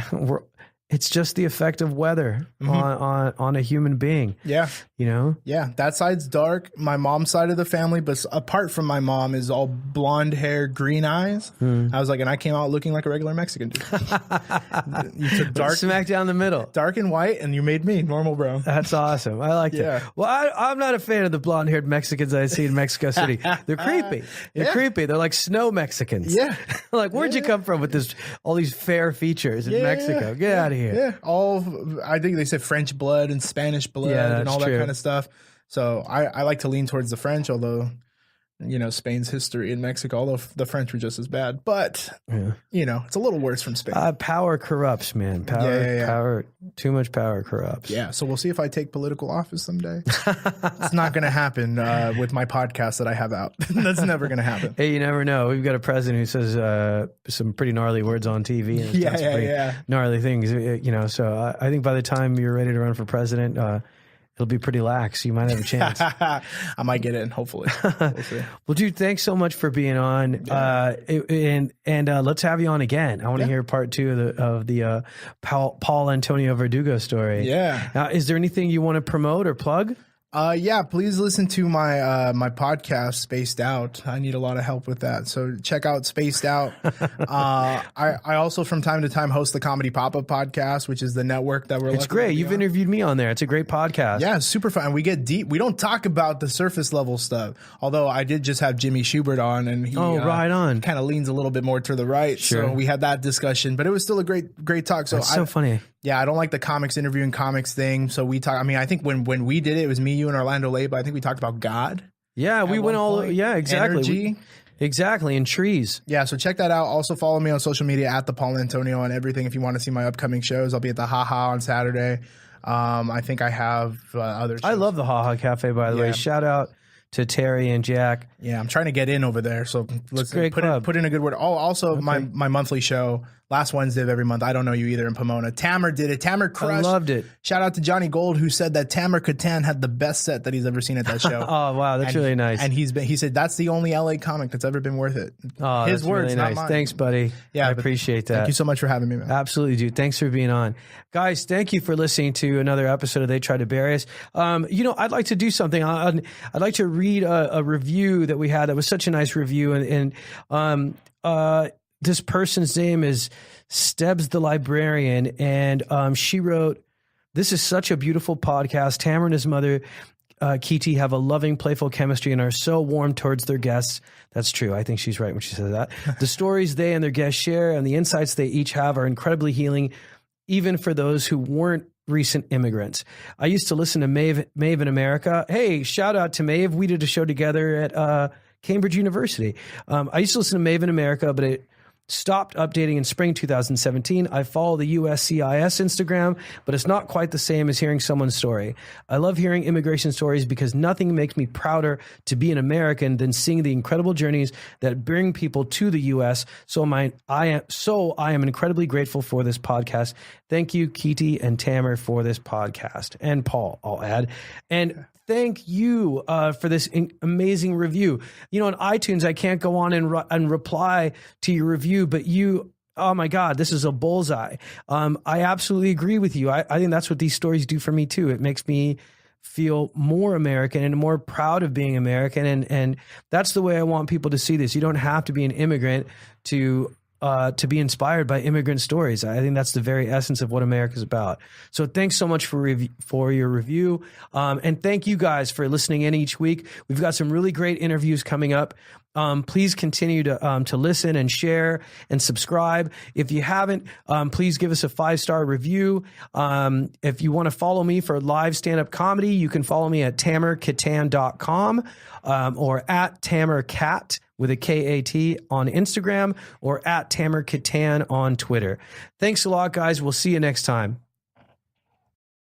the effect of weather on a human being. Yeah. Yeah. That side's dark. My mom's side of the family, but apart from my mom, is all blonde hair, green eyes. I was like, and I came out looking like a regular Mexican dude. You took dark, smack down the middle, dark and white, and you made me normal, bro. That's awesome. I like it. Well, I'm not a fan of the blonde haired Mexicans I see in Mexico City. They're creepy. They're creepy. They're like snow Mexicans. Yeah. Like, where'd you come from with all these fair features in Mexico? Get out of here. Yeah. I think they said French blood and Spanish blood and all that kind of stuff. So I like to lean towards the French, although, Spain's history in Mexico, although the French were just as bad. But, it's a little worse from Spain. Power corrupts, man. Power, too much power corrupts. Yeah. So we'll see if I take political office someday. It's not going to happen with my podcast that I have out. That's never going to happen. Hey, you never know. We've got a president who says some pretty gnarly words on TV. And gnarly things, So I think by the time you're ready to run for president, it'll be pretty lax. You might have a chance. I might get in, hopefully. We'll see. Well, dude, thanks so much for being on. And let's have you on again. I want to hear part 2 of the Paul Antonio Verdugo story. Yeah. Now, is there anything you want to promote or plug? Please listen to my my podcast, Spaced Out. I need a lot of help with that, so check out Spaced Out. I also from time to time host the Comedy Pop-Up podcast, which is the network that we're. It's great. You've interviewed me on there. It's a great podcast. Yeah, super fun. We get deep. We don't talk about the surface level stuff. Although I did just have Jimmy Schubert on, and he right on, kind of leans a little bit more to the right. Sure. So we had that discussion, but it was still a great talk. So that's so funny. Yeah, I don't like the comics interviewing comics thing. So we talk. I mean, I think when we did it was me, you, and Orlando Leyba. I think we talked about God. Yeah, we went all. Yeah, exactly. Energy. Exactly, and trees. Yeah, so check that out. Also follow me on social media at the Paul Antonio on everything. If you want to see my upcoming shows, I'll be at the Haha on Saturday. I think I have other shows. I love the Haha Cafe, by the way. Shout out to Terry and Jack. Yeah, I'm trying to get in over there. So let's put in a good word. Oh, also my monthly show, last Wednesday of every month. I don't know you either in Pomona. Tamer did it. Tamer crushed. I loved it. Shout out to Johnny Gold, who said that Tamer Kattan had the best set that he's ever seen at that show. Oh wow, that's really nice. And he said that's the only LA comic that's ever been worth it. Oh, his that's words, really not nice. mine. Thanks, buddy. Yeah, I appreciate that. Thank you so much for having me, man. Absolutely, dude. Thanks for being on. Guys, thank you for listening to another episode of They Tried to Bury Us. I'd like to do something. I'd like to read a review that we had. That was such a nice review. And this person's name is Stebbs the Librarian. And she wrote, "This is such a beautiful podcast. Tamer and his mother, Kity, have a loving, playful chemistry and are so warm towards their guests." That's true. I think she's right when she says that. "The stories they and their guests share and the insights they each have are incredibly healing, even for those who weren't recent immigrants. I used to listen to Maeve in America." Hey, shout out to Maeve. We did a show together at Cambridge University. "I used to listen to Maeve in America, but it stopped updating in spring 2017. I follow the USCIS Instagram, but it's not quite the same as hearing someone's story. I love hearing immigration stories because nothing makes me prouder to be an American than seeing the incredible journeys that bring people to the U.S. So I am incredibly grateful for this podcast. Thank you, Kity and Tamer, for this podcast." And Paul, I'll add. And thank you for this amazing review. On iTunes, I can't go on and reply to your review, but oh my God, this is a bullseye. I absolutely agree with you. I think that's what these stories do for me too. It makes me feel more American and more proud of being American. And that's the way I want people to see this. You don't have to be an immigrant to be inspired by immigrant stories. I think that's the very essence of what America's about. So thanks so much for your review. And thank you guys for listening in each week. We've got some really great interviews coming up. Please continue to listen and share and subscribe. If you haven't, please give us a 5-star review. If you want to follow me for live stand-up comedy, you can follow me at tamerkattan.com or at Tamer Kat with a K-A-T on Instagram, or at Tamer Kattan on Twitter. Thanks a lot, guys. We'll see you next time.